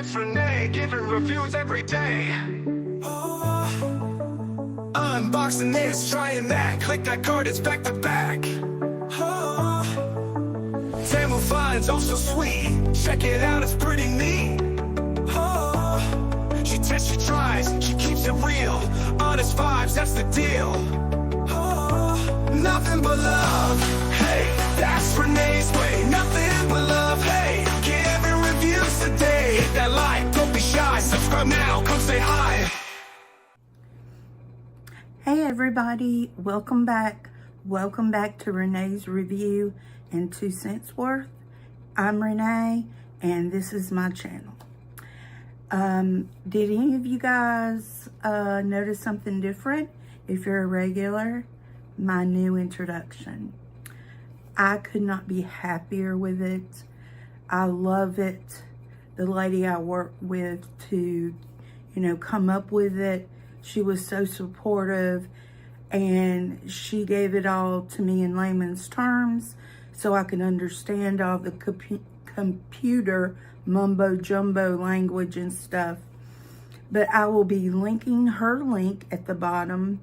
it's Renee, giving reviews every day. Unboxing this, trying that, click that card, it's back to back. Temu finds oh so sweet, check it out, it's pretty neat. She tests, she tries, she keeps it real, honest vibes, that's the deal. Nothing but love, hey, that's Renee's way. Nothing but love, hey, giving reviews today. Hit that like, don't be shy, subscribe now, come say hi. Hey everybody, welcome back. Welcome back to Renee's Review and 2 cents worth. I'm Renee and this is my channel. Did any of you guys notice something different? If you're a regular, my new introduction. I could not be happier with it. I love it. The lady I work with to, come up with it, she was so supportive and she gave it all to me in layman's terms so I could understand all the computer mumbo jumbo language and stuff. But I will be linking her link at the bottom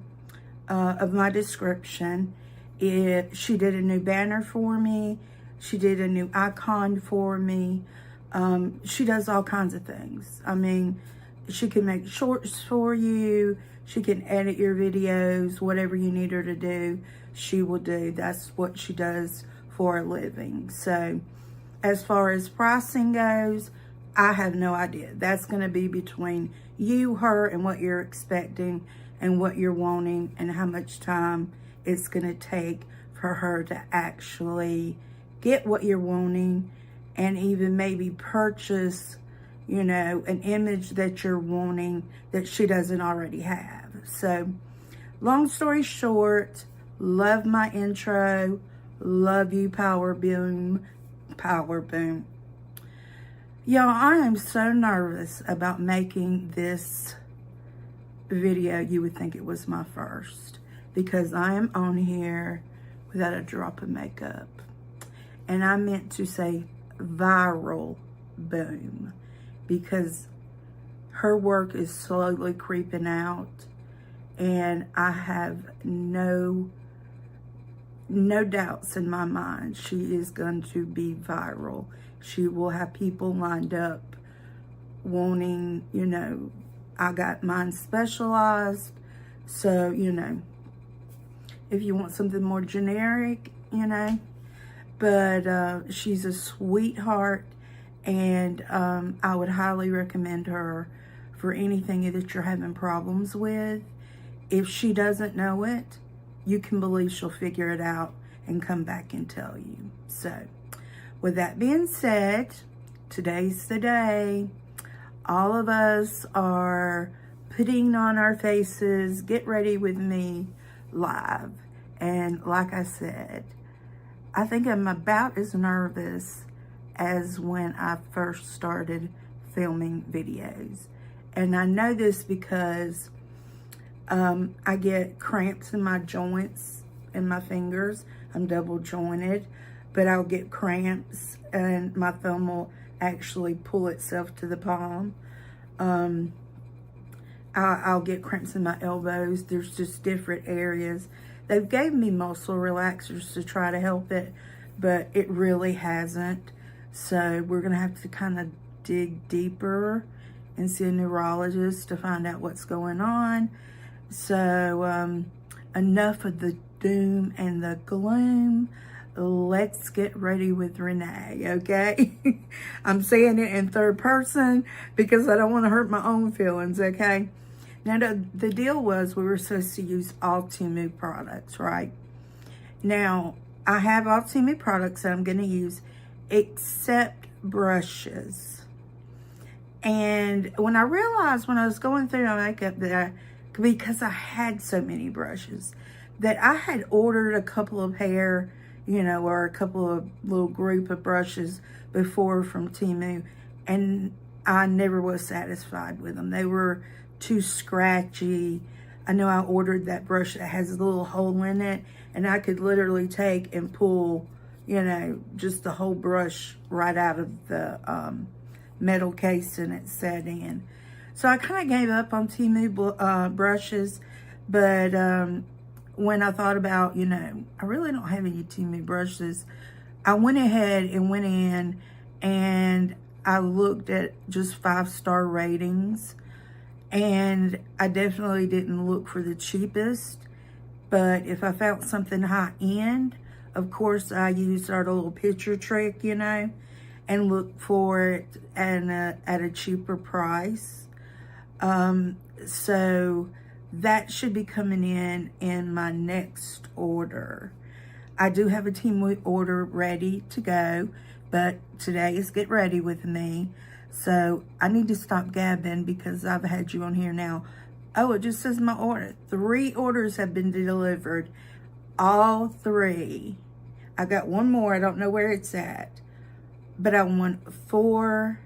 of my description. She did a new banner for me. She did a new icon for me. She does all kinds of things. I mean, she can make shorts for you. She can edit your videos. Whatever you need her to do, she will do. That's what she does for a living. So as far as pricing goes, I have no idea. That's going to be between you, her, and what you're expecting and what you're wanting and how much time it's going to take for her to actually get what you're wanting and even maybe purchase, an image that you're wanting that she doesn't already have. So, long story short, love my intro. Love you, Power Boom. Power Boom. Y'all, I am so nervous about making this video. You would think it was my first because I am on here without a drop of makeup. And I meant to say viral boom because her work is slowly creeping out and I have no doubts in my mind she is going to be viral. She will have people lined up wanting, I got mine specialized. So, if you want something more generic, but she's a sweetheart and I would highly recommend her for anything that you're having problems with. If she doesn't know it, you can believe she'll figure it out and come back and tell you. So, with that being said, today's the day. All of us are putting on our faces, get ready with me live. And like I said, I think I'm about as nervous as when I first started filming videos. And I know this because I get cramps in my joints and my fingers. I'm double jointed, but I'll get cramps and my thumb will actually pull itself to the palm. I'll get cramps in my elbows. There's just different areas. They've gave me muscle relaxers to try to help it, but it really hasn't. So we're gonna have to kind of dig deeper and see a neurologist to find out what's going on. So enough of the doom and the gloom. Let's get ready with Renee, okay? I'm saying it in third person because I don't want to hurt my own feelings, okay? Now, the deal was we were supposed to use all Temu products, right? Now, I have all Temu products that I'm going to use except brushes. And when I realized when I was going through my makeup that because I had so many brushes, that I had ordered a couple of hair, or a couple of little group of brushes before from Temu, and I never was satisfied with them. They were too scratchy. I know I ordered that brush that has a little hole in it, and I could literally take and pull, just the whole brush right out of the metal casing it's set in. So I kind of gave up on Temu brushes, but when I thought about, you know, I really don't have any Temu brushes, I went ahead and went in and I looked at just 5-star ratings, and I definitely didn't look for the cheapest, but if I found something high end, of course I used our little picture trick, you know, and looked for it at a cheaper price. So that should be coming in my next order. I do have a Temu order ready to go, but today is get ready with me. So I need to stop gabbing because I've had you on here now. Oh, it just says my order. 3 orders have been delivered. All 3. I got one more. I don't know where it's at. But I want 4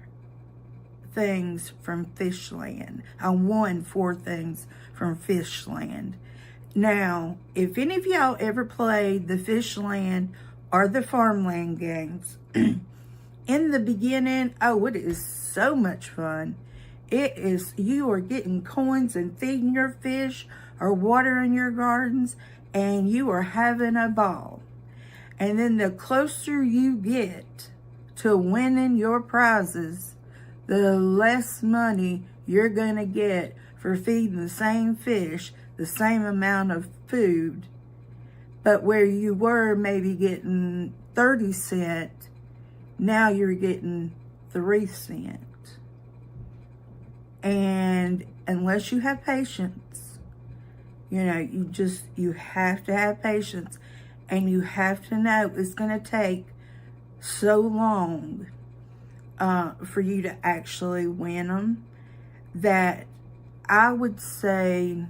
things from Fishland. I won 4 things from Fishland. Now, if any of y'all ever played the Fishland or the Farmland games, in the beginning, oh, it is so much fun. It is, you are getting coins and feeding your fish or watering your gardens, and you are having a ball. And then the closer you get to winning your prizes, the less money you're going to get for feeding the same fish the same amount of food. But where you were maybe getting 30 cents, now you're getting 3 cents. And unless you have patience, you know, you have to have patience, and you have to know it's going to take so long for you to actually win them, that I would say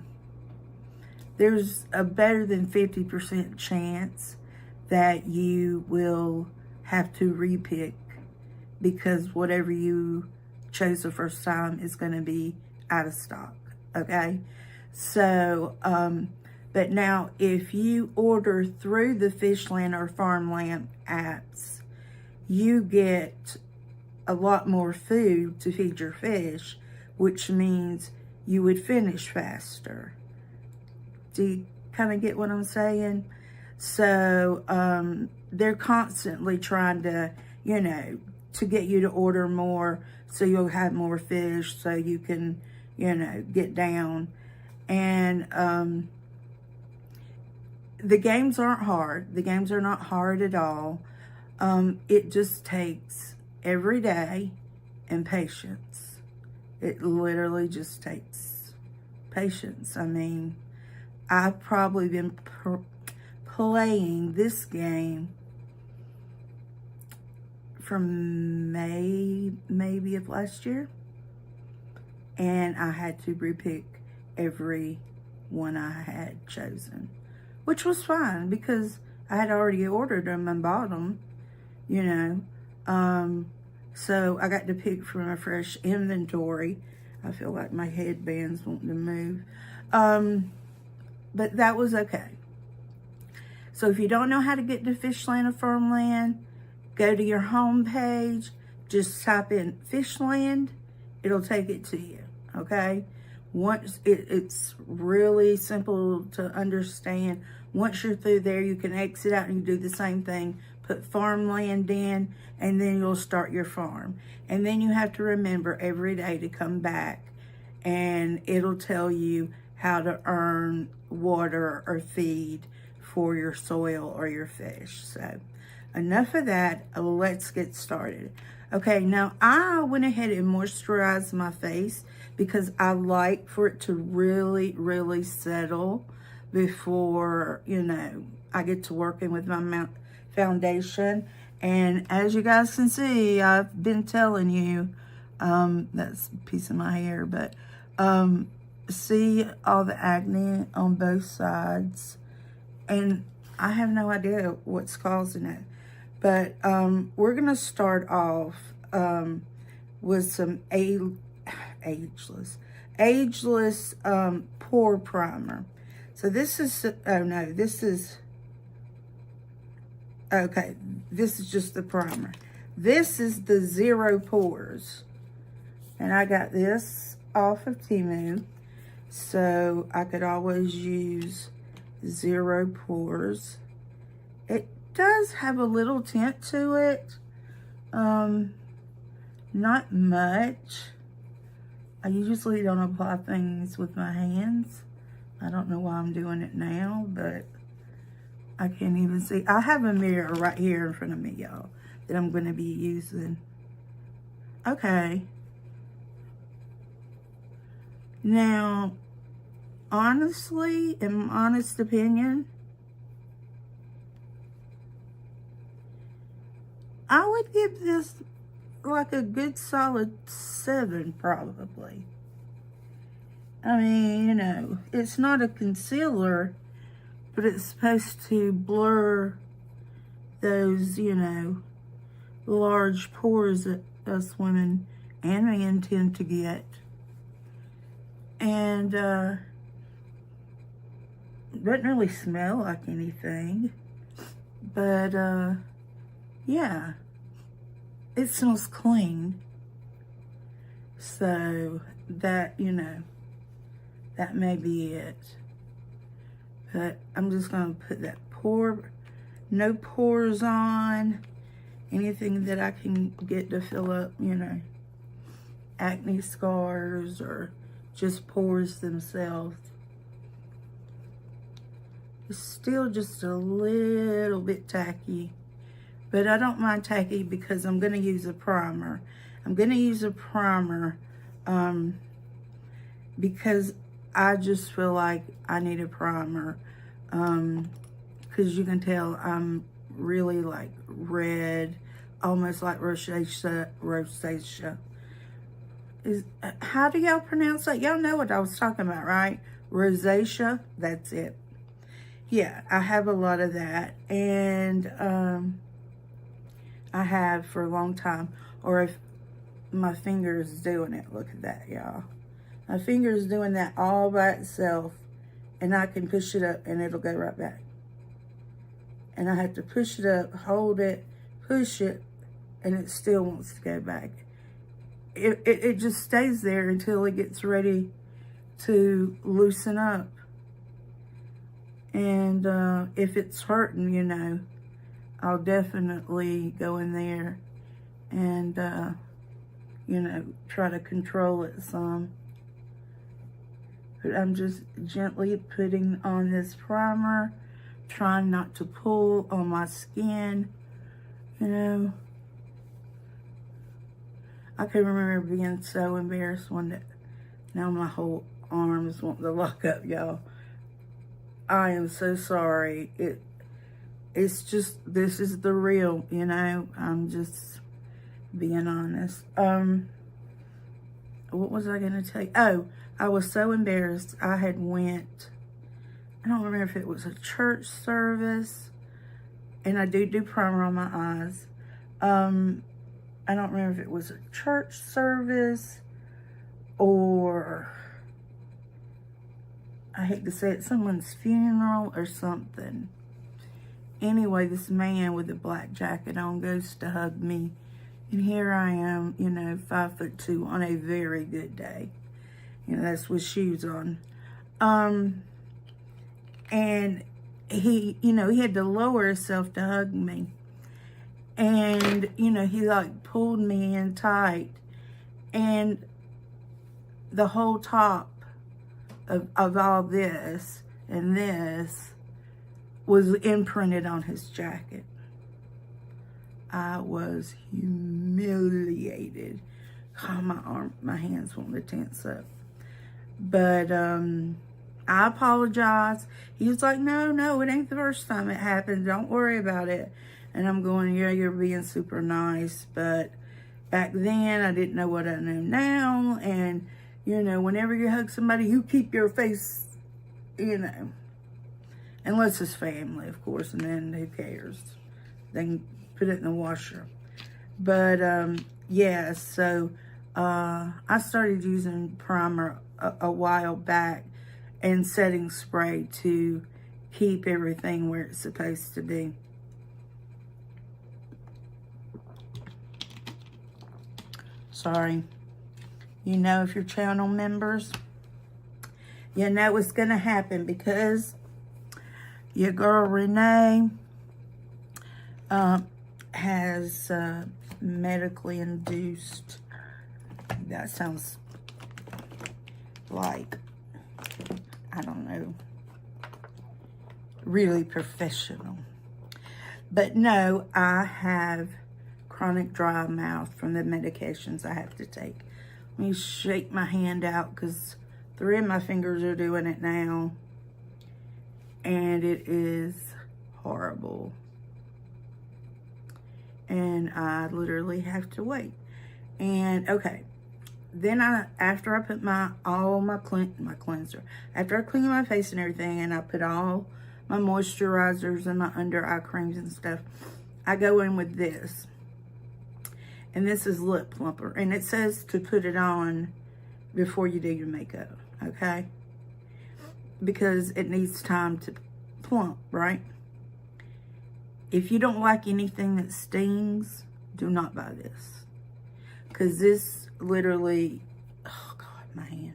there's a better than 50% chance that you will have to repick, because whatever you chose the first time is going to be out of stock. Okay, so but now if you order through the Fishland or Farmland apps, you get a lot more food to feed your fish, which means you would finish faster. Do you kind of get what I'm saying? So they're constantly trying to, you know, to get you to order more so you'll have more fish so you can, you know, get down. And the games aren't hard. The games are not hard at all. It just takes every day and patience. It literally just takes patience. I mean, I've probably been playing this game from May, maybe of last year. And I had to repick every one I had chosen, which was fine because I had already ordered them and bought them, you know. So I got to pick from a fresh inventory. I feel like my headband's wanting to move. But that was okay. So if you don't know how to get to Fishland or Farmland, go to your home page, just type in Fishland, it'll take it to you, okay? Once it's really simple to understand. Once you're through there, you can exit out and you do the same thing. Put Farmland in, and then you'll start your farm. And then you have to remember every day to come back, and it'll tell you how to earn water or feed for your soil or your fish. So enough of that, let's get started. Okay, now I went ahead and moisturized my face because I like for it to really, really settle before, you know, I get to working with my foundation. And as you guys can see, I've been telling you, that's a piece of my hair, but see all the acne on both sides, and I have no idea what's causing it. But we're gonna start off with some ageless pore primer. So this is, oh no, this is, okay, this is just the primer. This is the Zero Pores. And I got this off of Temu, so I could always use zero pores. It does have a little tint to it. Not much. I usually don't apply things with my hands. I don't know why I'm doing it now, but I can't even see. I have a mirror right here in front of me, y'all, that I'm going to be using. Okay. Now, honestly, in my honest opinion, I would give this like a good solid 7 probably. I mean, you know, it's not a concealer, but it's supposed to blur those, you know, large pores that us women and men tend to get. And doesn't really smell like anything, but yeah, it smells clean. So that, you know, that may be it. But I'm just going to put that no pores on. Anything that I can get to fill up, you know, acne scars or just pores themselves. It's still just a little bit tacky. But I don't mind tacky because I'm going to use a primer. I'm going to use a primer because I just feel like I need a primer. Because you can tell I'm really like red, almost like rosacea. How do y'all pronounce that? Y'all know what I was talking about, right? Rosacea, that's it. Yeah, I have a lot of that. And I have for a long time. Or if my finger is doing it, look at that, y'all. My finger is doing that all by itself. And I can push it up and it'll go right back. And I have to push it up, hold it, push it, and it still wants to go back. It just stays there until it gets ready to loosen up. And if it's hurting, you know, I'll definitely go in there and, you know, try to control it some. But I'm just gently putting on this primer, trying not to pull on my skin, you know. I can remember being so embarrassed one day. Now my whole arms want to lock up, y'all. I am so sorry. It's just, this is the real, you know. I'm just being honest. What was I going to tell you? Oh, I was so embarrassed. I had went, I don't remember if it was a church service, and I do primer on my eyes. I don't remember if it was a church service or, I hate to say it, someone's funeral or something. Anyway, this man with a black jacket on goes to hug me. And here I am, you know, 5'2" on a very good day. You know, that's with shoes on. And he, you know, he had to lower himself to hug me. And, you know, he like pulled me in tight. And the whole top of all this and this was imprinted on his jacket. I was humiliated. God, my hands want to tense up. But I apologize. He was like, no, it ain't the first time it happened. Don't worry about it. And I'm going, yeah, you're being super nice. But back then, I didn't know what I know now. And, you know, whenever you hug somebody, you keep your face, you know. Unless it's family, of course. And then who cares? They can put it in the washer. But, yeah, so I started using primer a while back and setting spray to keep everything where it's supposed to be. Sorry. you know, if you're channel members, you know what's going to happen because your girl Renee has medically induced, that sounds like, I don't know, really professional. But no, I have chronic dry mouth from the medications I have to take. Let me shake my hand out because 3 of my fingers are doing it now. And it is horrible. And I literally have to wait. And okay, then after I put all my cleanser, after I clean my face and everything, and I put all my moisturizers and my under eye creams and stuff, I go in with this. And this is Lip Plumper. And it says to put it on before you do your makeup, okay? Because it needs time to plump, right? If you don't like anything that stings, do not buy this. Because this literally, oh God, my hand.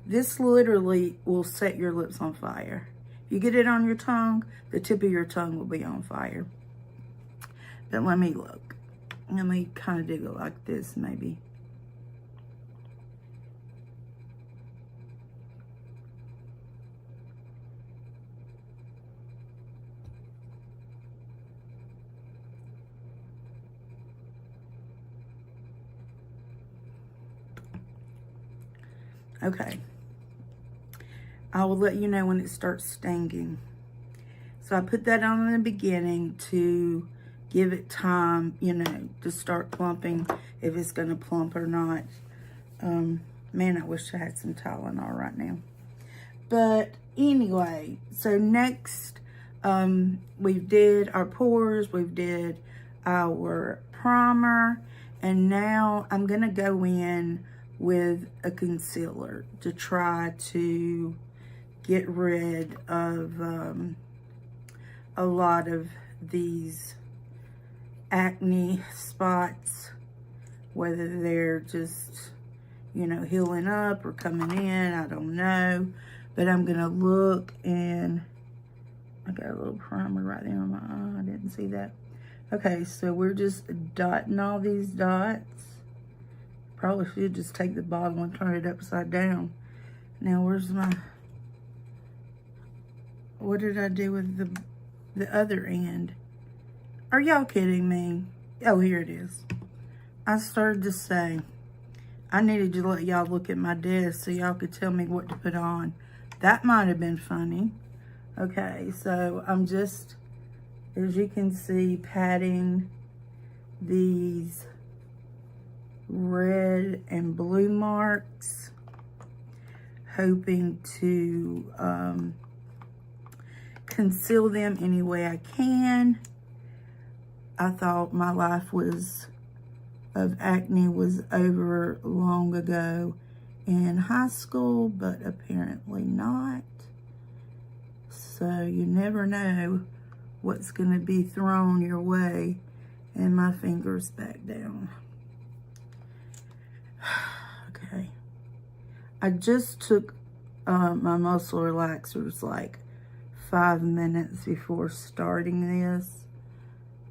This literally will set your lips on fire. If you get it on your tongue, the tip of your tongue will be on fire. But let me look. Let me kind of do it like this, maybe. Okay. I will let you know when it starts stinging. So I put that on in the beginning to give it time, you know, to start plumping, if it's going to plump or not. Man, I wish I had some Tylenol right now. But anyway, so next, we did our pores, we did our primer, and now I'm going to go in with a concealer to try to get rid of a lot of these acne spots, whether they're just, you know, healing up or coming in, I don't know. But I'm gonna look, and I got a little primer right there on my eye, I didn't see that. Okay, so we're just dotting all these dots. Probably should just take the bottle and turn it upside down. Now, where's my, what did I do with the other end? Are y'all kidding me? Oh, here it is. I started to say, I needed to let y'all look at my desk so y'all could tell me what to put on. That might have been funny. Okay, so I'm just, as you can see, patting these red and blue marks, hoping to conceal them any way I can. I thought my life of acne was over long ago in high school, but apparently not. So you never know what's going to be thrown your way. And my fingers back down. Okay. I just took my muscle relaxers like 5 minutes before starting this.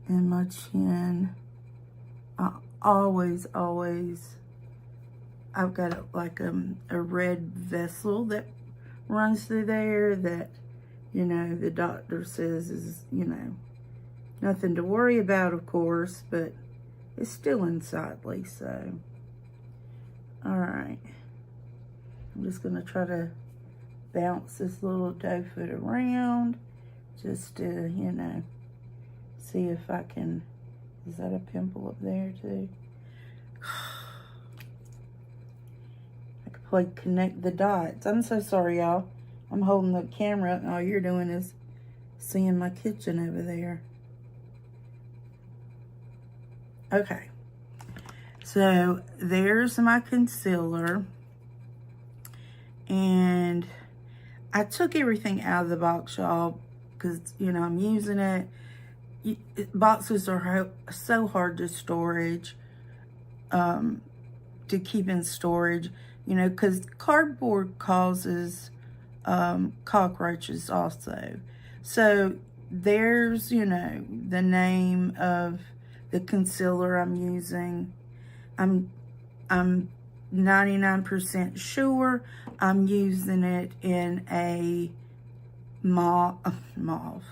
And my chin, I always, I've got like a red vessel that runs through there that, you know, the doctor says is, you know, nothing to worry about, of course, but it's still unsightly, so. All right. I'm just going to try to bounce this little doe foot around just to, you know, see if I can, is that a pimple up there too? I could probably connect the dots. I'm so sorry, y'all. I'm holding the camera up and all you're doing is seeing my kitchen over there. Okay. So there's my concealer. And I took everything out of the box, y'all, because, you know, I'm using it. Boxes are so hard to storage. to keep in storage, you know, because cardboard causes cockroaches also. So there's, you know, the name of the concealer I'm using. I'm 99% sure I'm using it in a mauve,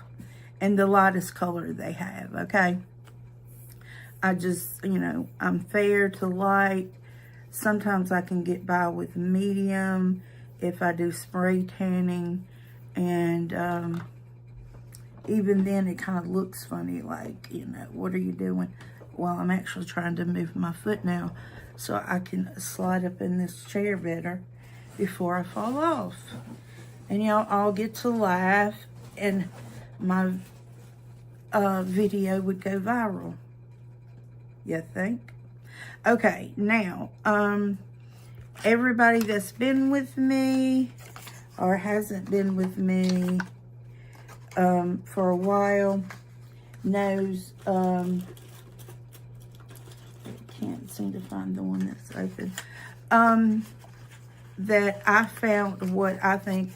and the lightest color they have, okay? I just, you know, I'm fair to light. Sometimes I can get by with medium if I do spray tanning, and even then it kind of looks funny, like, you know, what are you doing? Well, I'm actually trying to move my foot now so I can slide up in this chair better before I fall off. And y'all all get to laugh, and my video would go viral. You think? Okay, now, everybody that's been with me or hasn't been with me for a while knows, I can't seem to find the one that's open, that I found what I think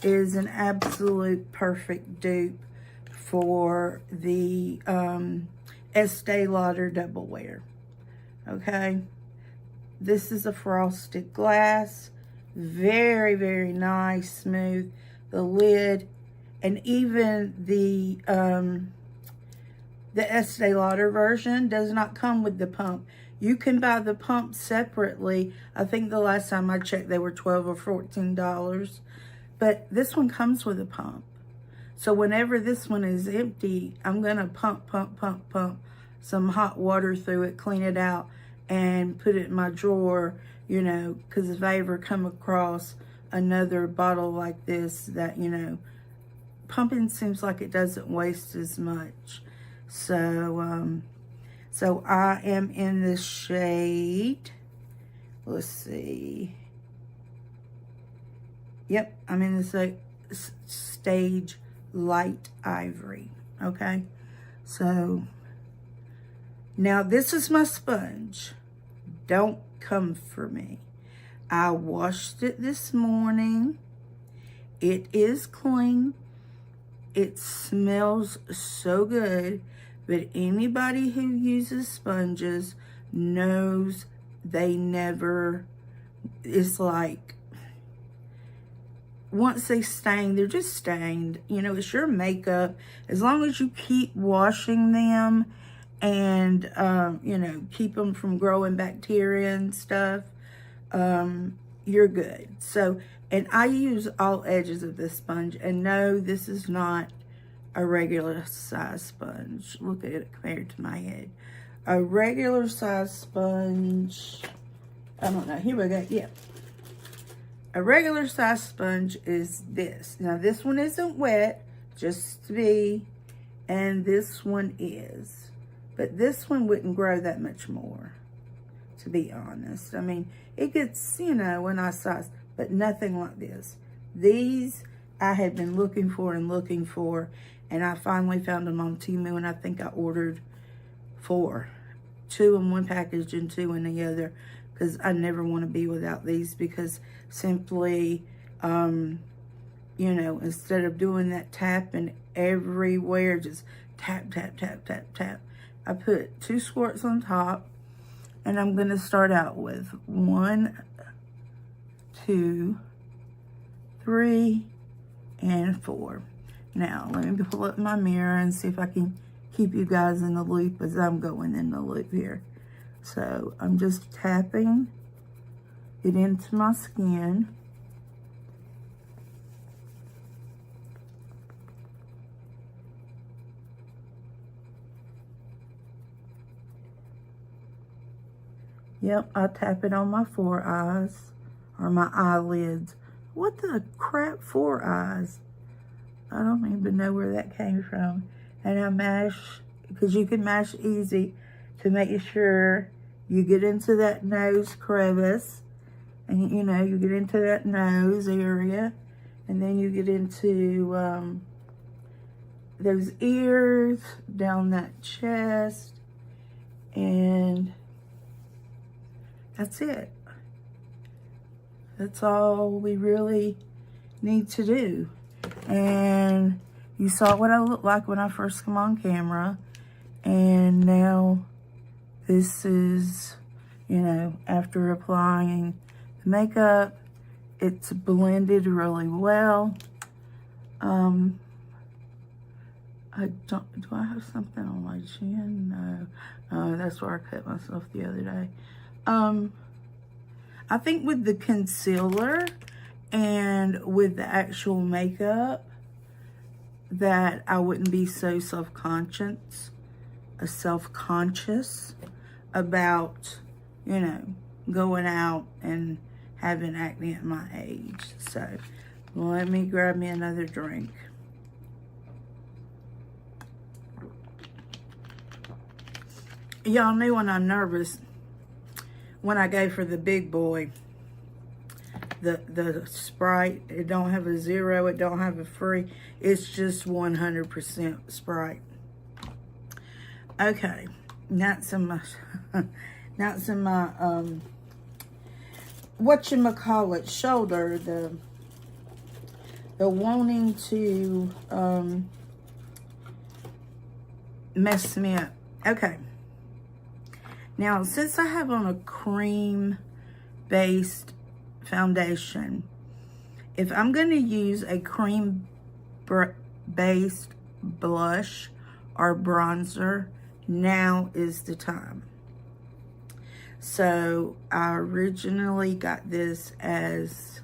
is an absolute perfect dupe for the Estee Lauder Double Wear. Okay, this is a frosted glass, very, very nice, smooth. The lid, and even the Estee Lauder version does not come with the pump. You can buy the pump separately. I think the last time I checked, they were $12 or $14. But this one comes with a pump. So whenever this one is empty, I'm going to pump some hot water through it, clean it out, and put it in my drawer, you know, because if I ever come across another bottle like this that, you know, pumping seems like it doesn't waste as much. So, so I am in the shade, let's see. Yep, I'm in the stage light ivory, okay? So, now this is my sponge. Don't come for me. I washed it this morning. It is clean. It smells so good, but anybody who uses sponges knows they never, it's like, once they stain, they're just stained. You know, it's your makeup. As long as you keep washing them and, you know, keep them from growing bacteria and stuff, you're good. So, and I use all edges of this sponge. And no, this is not a regular size sponge. Look at it compared to my head. A regular size sponge, I don't know, here we go, yeah. A regular size sponge is this. Now this one isn't wet, just to be, and this one is. But this one wouldn't grow that much more, to be honest. I mean, it gets, you know, a nice size, but nothing like this. These I had been looking for, and I finally found them on Temu, and I think I ordered 4. 2 in one package and 2 in the other, because I never want to be without these, because simply, you know, instead of doing that tapping everywhere, just tap, tap, tap, tap, tap, I put 2 squirts on top, and I'm going to start out with 1, 2, 3, and 4. Now, let me pull up my mirror and see if I can keep you guys in the loop as I'm going in the loop here. So, I'm just tapping it into my skin. Yep, I tap it on my 4 eyes, or my eyelids. What the crap, 4 eyes? I don't even know where that came from. And I mash, because you can mash easy to make sure you get into that nose crevice. And, you know, you get into that nose area. And then you get into those ears, down that chest. And That's it. That's all we really need to do. And you saw what I looked like when I first come on camera. And now this is, you know, after applying the makeup, it's blended really well. Do I have something on my chin? No, that's where I cut myself the other day. I think with the concealer and with the actual makeup that I wouldn't be so self-conscious about, you know, going out and having acne at my age. So let me grab me another drink. Y'all knew when I'm nervous, when I go for the big boy, the Sprite, it don't have a 0, it don't have a free, it's just 100% Sprite. Okay, that's in my, that's in my, whatchamacallit, shoulder, the wanting to, mess me up. Okay. Now, since I have on a cream-based foundation, if I'm going to use a cream-based blush or bronzer, now is the time. So, I originally got this as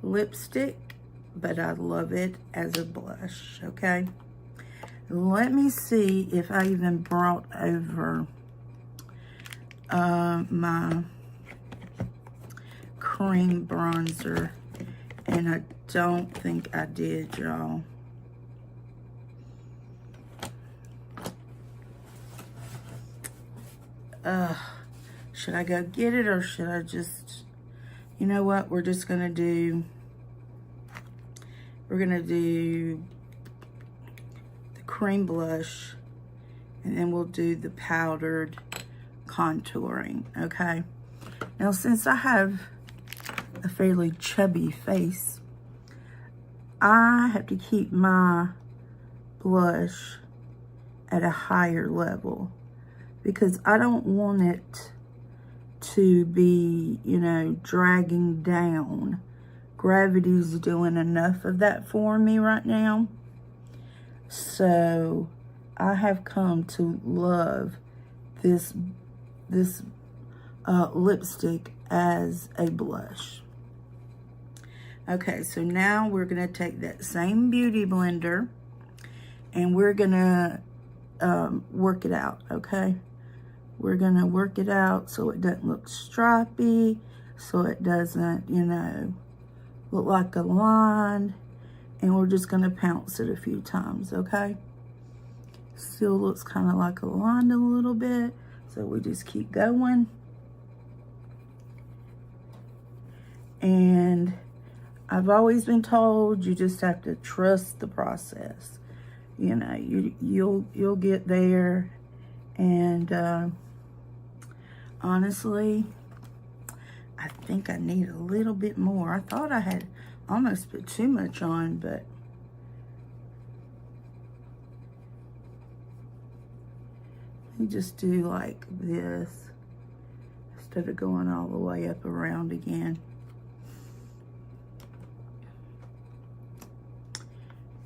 lipstick, but I love it as a blush, okay? Let me see if I even brought over my cream bronzer, and I don't think I did, y'all. Should I go get it, or should I just, you know what, we're gonna do the cream blush, and then we'll do the powdered contouring, okay? Now, since I have a fairly chubby face, I have to keep my blush at a higher level because I don't want it to be, you know, dragging down. Gravity's doing enough of that for me right now. So I have come to love this lipstick as a blush. Okay, so now we're gonna take that same beauty blender and we're gonna work it out, okay? We're gonna work it out so it doesn't look stripy, so it doesn't, you know, look like a line, and we're just gonna pounce it a few times, okay? Still looks kind of like a line a little bit, so we just keep going. And I've always been told you just have to trust the process. You know, you'll get there. And honestly, I think I need a little bit more. I thought I had almost put too much on, but let me just do like this instead of going all the way up around again.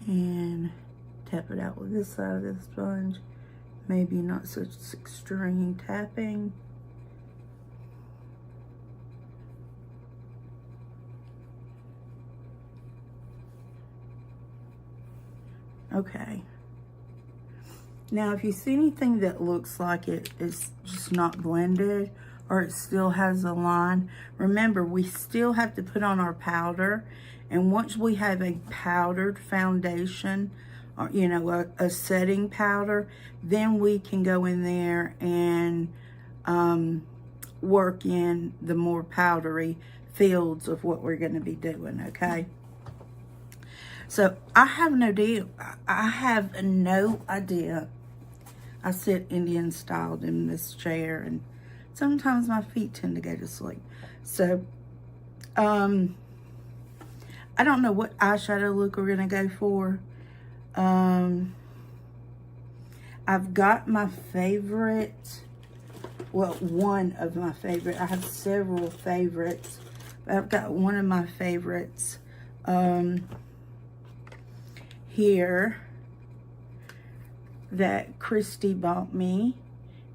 And tap it out with this side of the sponge. Maybe not such extreme tapping. Okay. Now, if you see anything that looks like it is just not blended or it still has a line, remember, we still have to put on our powder. And once we have a powdered foundation, or, you know, a setting powder, then we can go in there and work in the more powdery fields of what we're going to be doing, okay? So I have no idea. I sit Indian styled in this chair, and sometimes my feet tend to go to sleep. So, I don't know what eyeshadow look we're going to go for. I've got my favorite, well, one of my favorite. I have several favorites, but I've got one of my favorites here that Christy bought me,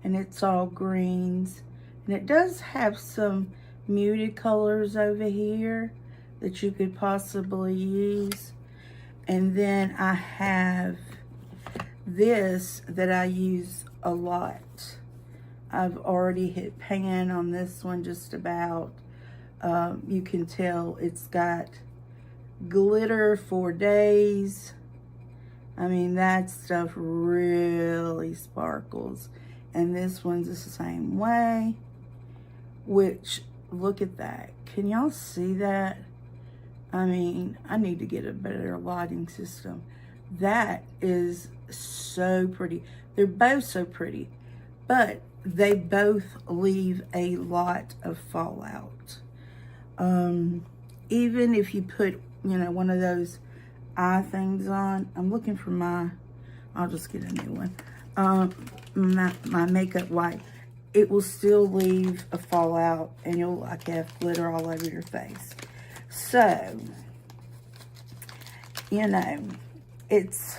and it's all greens, and it does have some muted colors over here that you could possibly use. And then I have this that I use a lot. I've already hit pan on this one just about. You can tell it's got glitter for days. I mean, that stuff really sparkles. And this one's the same way, which, look at that. Can y'all see that? I mean, I need to get a better lighting system. That is so pretty. They're both so pretty, but they both leave a lot of fallout. Even if you put, you know, one of those eye things on. I'm looking for my, I'll just get a new one. My makeup wipe. It will still leave a fallout, and you'll like have glitter all over your face. So, you know, it's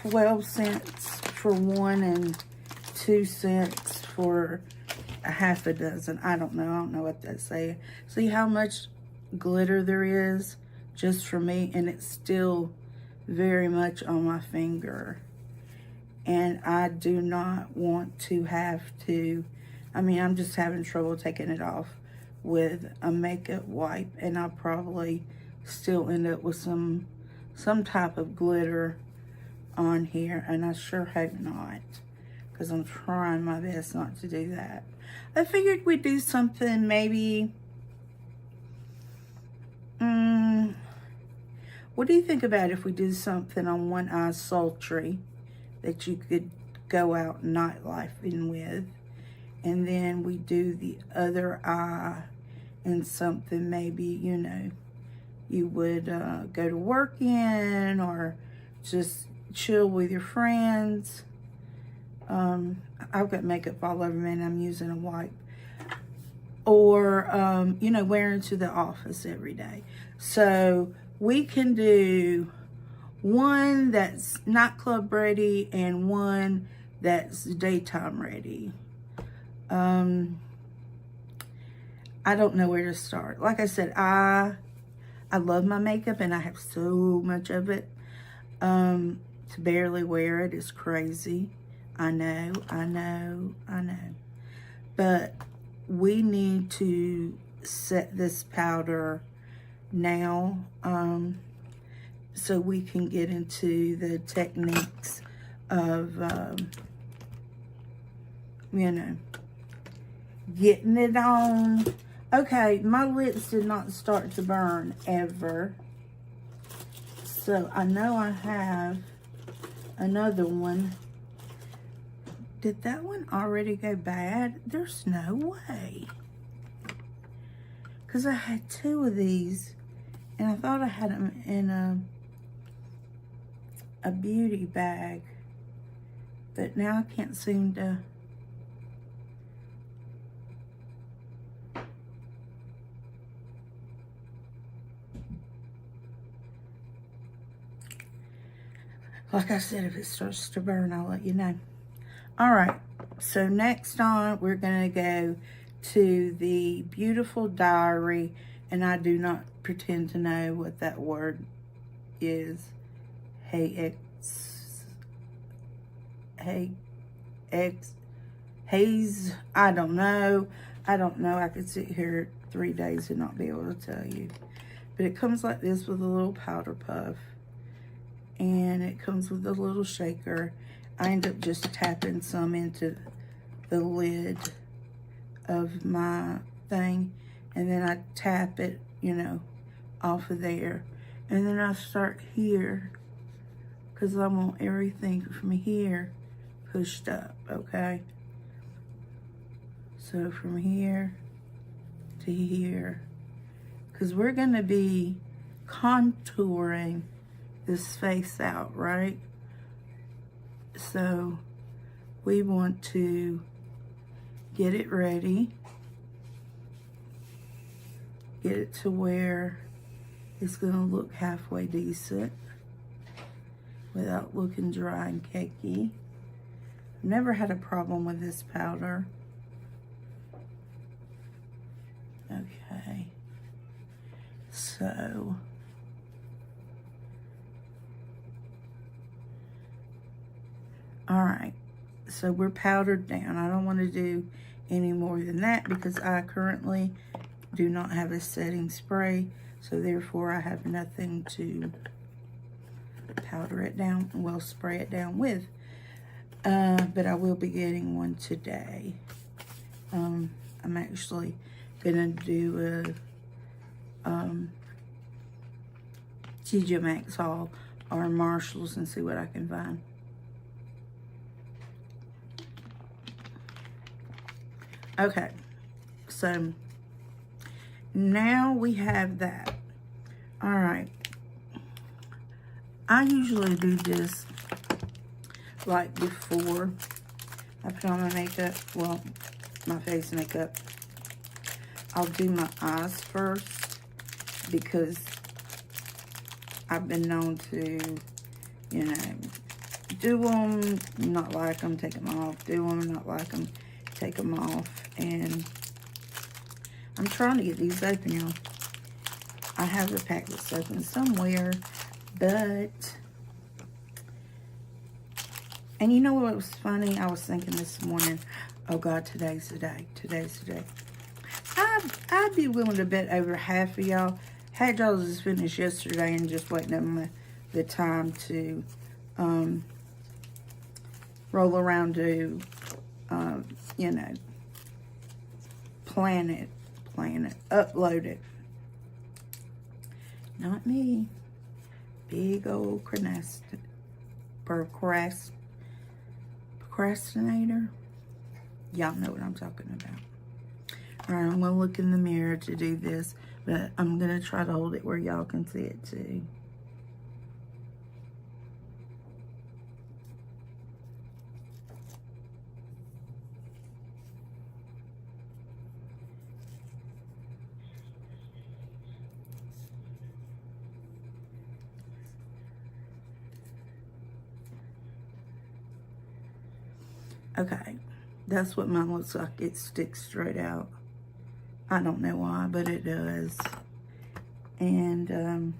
12 cents for one and 2 cents for a half a dozen. I don't know what that's saying. See how much glitter there is just for me, and it's still very much on my finger. And I do not want to have to, I mean, I'm just having trouble taking it off with a makeup wipe, and I'll probably still end up with some type of glitter on here, and I sure hope not, because I'm trying my best not to do that. I figured we'd do something maybe, what do you think about if we do something on one eye sultry that you could go out nightlifing with, and then we do the other eye in something maybe, you know, you would go to work in, or just chill with your friends. I've got makeup all over me and I'm using a wipe. Or, you know, wearing to the office every day. So we can do one that's nightclub ready and one that's daytime ready. I don't know where to start. Like I said, I love my makeup, and I have so much of it. To barely wear it is crazy. I know. But we need to set this powder now, so we can get into the techniques of, you know, getting it on. Okay, my lips did not start to burn ever. So I know I have another one. Did that one already go bad? There's no way. Because I had 2 of these, and I thought I had them in a beauty bag. But now I can't seem to. Like I said, if it starts to burn, I'll let you know. All right, so next on, we're going to go to the Beautiful Diary, and I do not pretend to know what that word is. Haze, I don't know. I could sit here 3 days and not be able to tell you. But it comes like this with a little powder puff. And it comes with a little shaker. I end up just tapping some into the lid of my thing. And then I tap it, you know, off of there. And then I start here, because I want everything from here pushed up, okay? So from here to here, because we're going to be contouring this face out, right? So we want to get it ready, get it to where it's going to look halfway decent without looking dry and cakey. Never had a problem with this powder. Okay, so all right, so we're powdered down. I don't want to do any more than that because I currently do not have a setting spray, so therefore I have nothing to powder it down, well, spray it down with. But I will be getting one today. I'm actually gonna do a TJ Maxx haul or Marshalls and see what I can find. Okay, so now we have that. All right, I usually do this like before I put on my makeup, well, my face makeup. I'll do my eyes first because I've been known to, you know, do them, not like them, take them off, do them, not like them, take them off. And I'm trying to get these open, y'all. I have the packets open somewhere, but, and you know what was funny? I was thinking this morning, oh God, today's the day, today's the day. I'd be willing to bet over half of y'all had y'all just finished yesterday and just waiting on the time to roll around to, you know, plan it, upload it. Not me. Big old procrastinator. Y'all know what I'm talking about. All right, I'm going to look in the mirror to do this, but I'm going to try to hold it where y'all can see it too. Okay, that's what mine looks like. It sticks straight out. I don't know why, but it does. And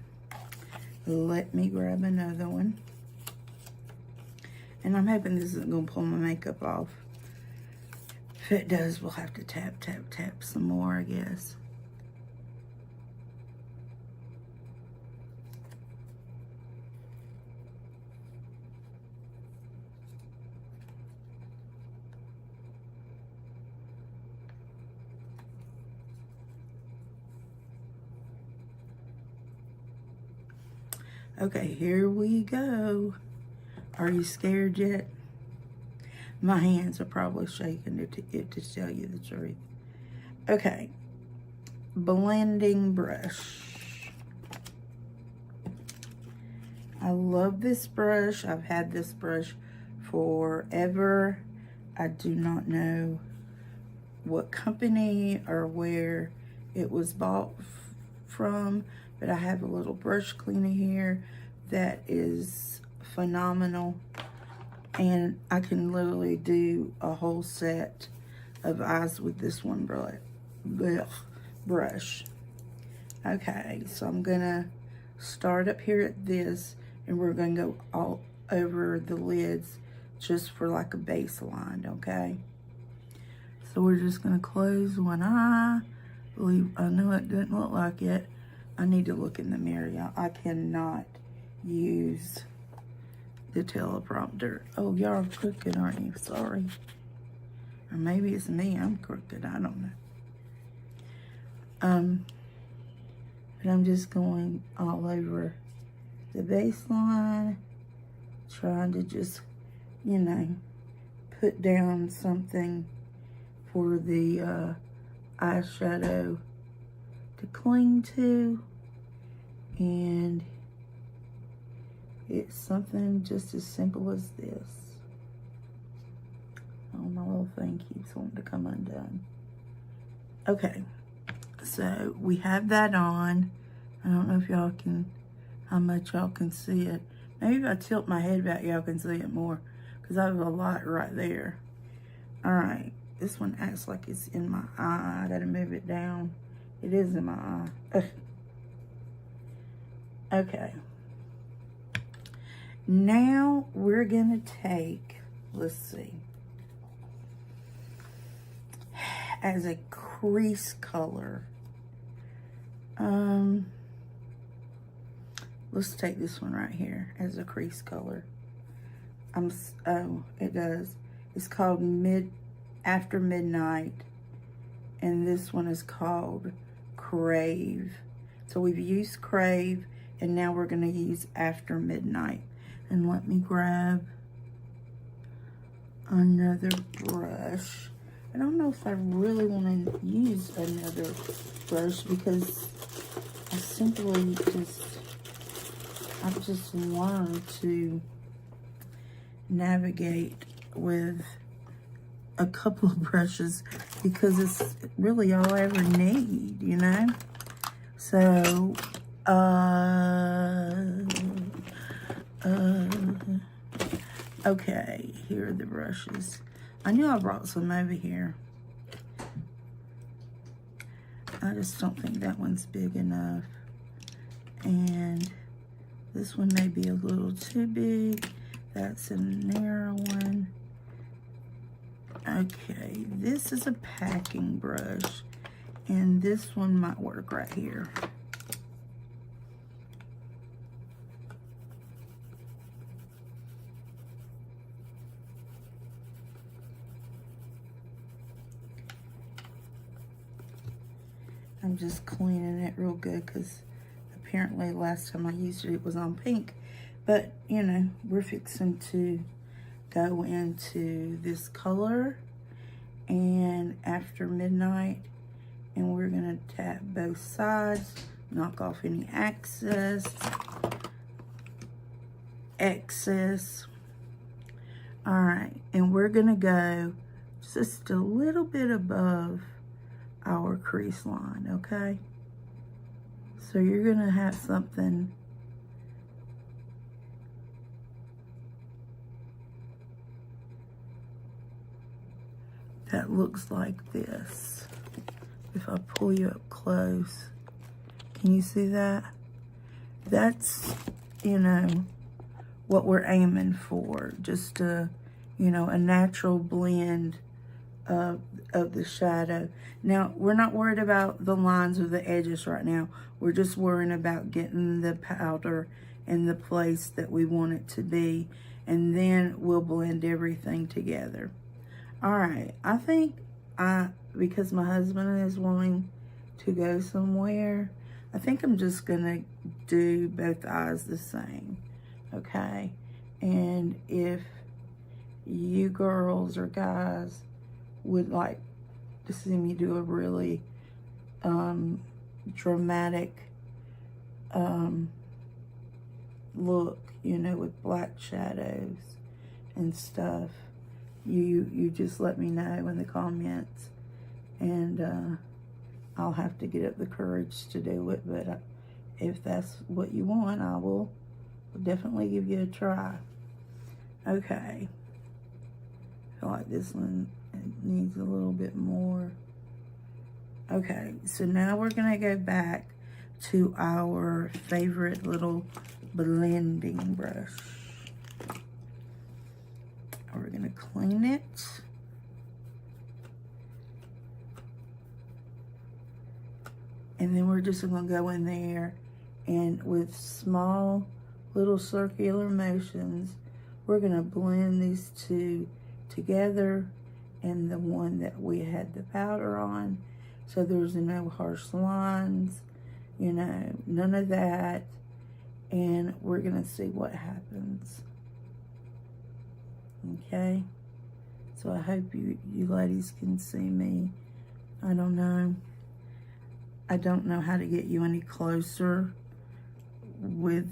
let me grab another one. And I'm hoping this isn't going to pull my makeup off. If it does, we'll have to tap some more, I guess. Okay, here we go. Are you scared yet? My hands are probably shaking to tell you the truth. Okay, blending brush. I love this brush. I've had this brush forever. I do not know what company or where it was bought from, but I have a little brush cleaner here that is phenomenal, and I can literally do a whole set of eyes with this one brush. Okay, so I'm gonna start up here at this, and we're gonna go all over the lids just for like a baseline, okay? So we're just gonna close one eye. I know it didn't look like it. I need to look in the mirror, y'all. I cannot use the teleprompter. Oh, y'all are crooked, aren't you? Sorry. Or maybe it's me. I'm crooked. I don't know. But I'm just going all over the baseline, trying to just, you know, put down something for the eyeshadow to cling to, and it's something just as simple as this. Oh, my little thing keeps wanting to come undone. Okay, so we have that on. I don't know if y'all can, how much y'all can see it. Maybe if I tilt my head back, y'all can see it more, because I have a light right there. All right, this one acts like it's in my eye. I gotta move it down. It is in my eye. Ugh. Okay. Now we're gonna take, let's see, as a crease color. Let's take this one right here as a crease color. Oh, it does. It's called After Midnight, and this one is called Crave. So we've used Crave, and now we're gonna use After Midnight. And let me grab another brush. I don't know if I really want to use another brush, because I've just learned to navigate with a couple of brushes, because it's really all I ever need, you know? So, okay, here are the brushes. I knew I brought some over here. I just don't think that one's big enough. And this one may be a little too big. That's a narrow one. Okay, this is a packing brush, and this one might work right here. I'm just cleaning it real good, because apparently last time I used it, it was on pink. But, you know, we're fixing to go into this color and After Midnight, and we're going to tap both sides, knock off any excess. All right, and we're going to go just a little bit above our crease line, okay? So you're going to have something that looks like this. If I pull you up close, can you see that? That's, you know, what we're aiming for. Just a, you know, a natural blend of the shadow. Now, we're not worried about the lines or the edges right now. We're just worrying about getting the powder in the place that we want it to be, and then we'll blend everything together. All right, I think because my husband is wanting to go somewhere, I think I'm just gonna do both eyes the same, okay? And if you girls or guys would like to see me do a really dramatic look, you know, with black shadows and stuff, you just let me know in the comments, and I'll have to get up the courage to do it. But if that's what you want, I will definitely give you a try. Okay, I feel like this one needs a little bit more. Okay, so now we're gonna go back to our favorite little blending brush. We're gonna clean it. And then we're just gonna go in there, and with small little circular motions, we're gonna blend these two together, and the one that we had the powder on, so there's no harsh lines, you know, none of that. And we're gonna see what happens. Okay, So I hope you ladies can see me. I don't know. I don't know how to get you any closer with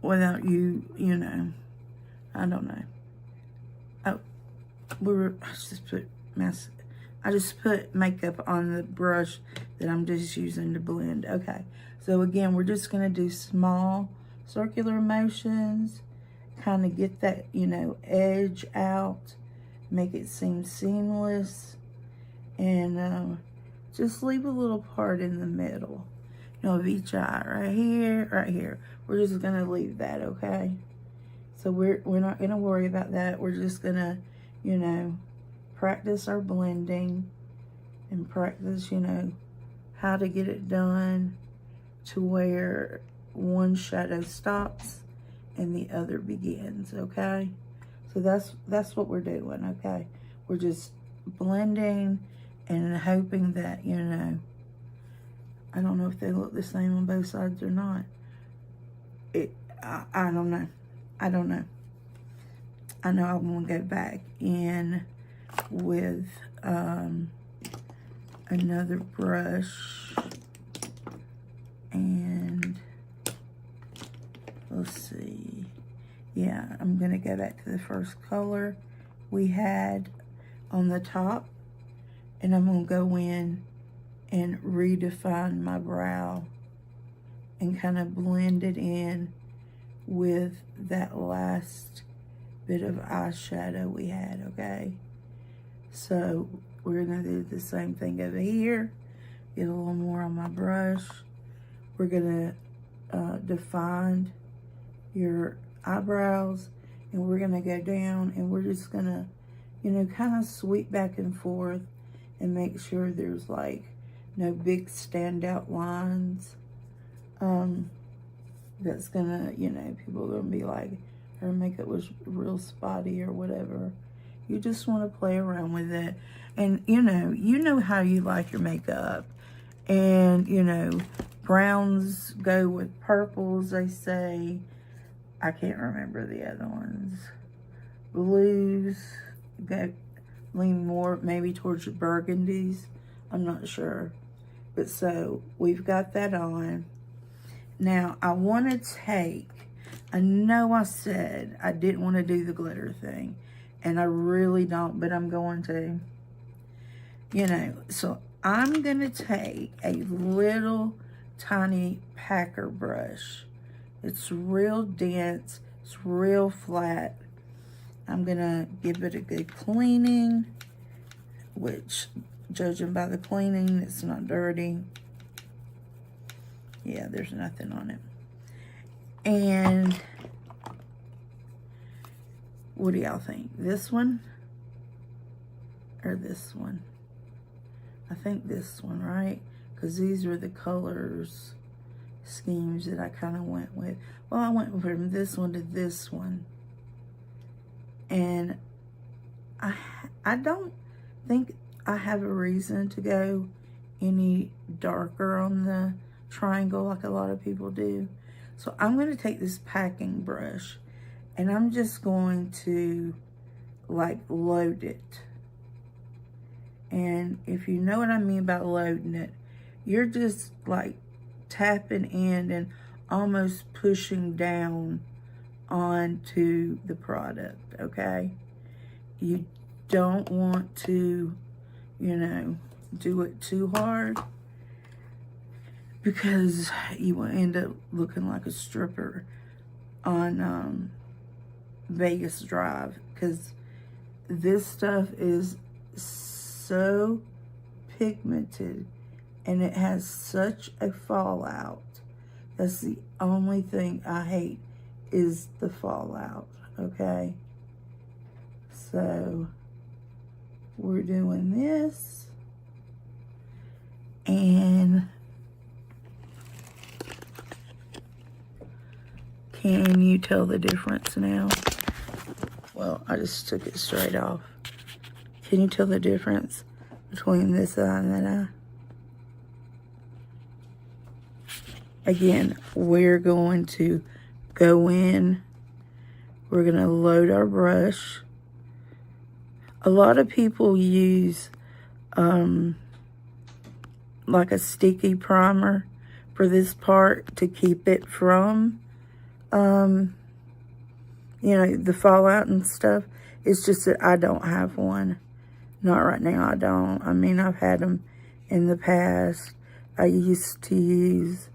without you, you know. I don't know. Oh, I just put makeup on the brush that I'm just using to blend. Okay, so again, we're just gonna do small circular motions, kind of get that, you know, edge out, make it seem seamless, and just leave a little part in the middle, you know, of each eye, right here, right here. We're just gonna leave that, okay? So we're not gonna worry about that. We're just gonna, you know, practice our blending and practice, you know, how to get it done to where one shadow stops and the other begins, okay? So that's what we're doing, okay? We're just blending and hoping that, you know, I don't know if they look the same on both sides or not. I don't know. I don't know. I know I'm gonna go back in with another brush, and let's see. Yeah, I'm gonna go back to the first color we had on the top, and I'm gonna go in and redefine my brow and kind of blend it in with that last bit of eyeshadow we had, okay? So we're gonna do the same thing over here. Get a little more on my brush. We're gonna define your eyebrows, and we're gonna go down, and we're just gonna, you know, kind of sweep back and forth and make sure there's like no big standout lines. That's gonna, you know, people are gonna be like, her makeup was real spotty or whatever. You just want to play around with it. And, you know how you like your makeup. And, you know, browns go with purples, they say. I can't remember the other ones. Blues go lean more maybe towards your burgundies. I'm not sure. But so we've got that on. Now I want to take, I know I said I didn't want to do the glitter thing, and I really don't, but I'm going to. You know, so I'm going to take a little tiny packer brush. It's real dense, it's real flat. I'm going to give it a good cleaning, which, judging by the cleaning, it's not dirty. Yeah, there's nothing on it. And what do y'all think? This one or this one? I think this one, right? Because these are the colors schemes that I kind of went with. Well, I went from this one to this one. And I don't think I have a reason to go any darker on the triangle like a lot of people do. So I'm going to take this packing brush and I'm just going to like load it. And if you know what I mean about loading it, you're just like tapping in and almost pushing down onto the product, okay? You don't want to, you know, do it too hard, because you will end up looking like a stripper on Vegas Drive, because this stuff is so pigmented and it has such a fallout. That's the only thing I hate, is the fallout, okay? So we're doing this, and can you tell the difference now? Well, I just took it straight off. Can you tell the difference between this eye and that eye? Again, we're going to go in, we're going to load our brush, A lot of people use like a sticky primer for this part to keep it from, you know, the fallout and stuff. It's just that I don't have one. Not right now, I don't. I mean, I've had them in the past. I used to use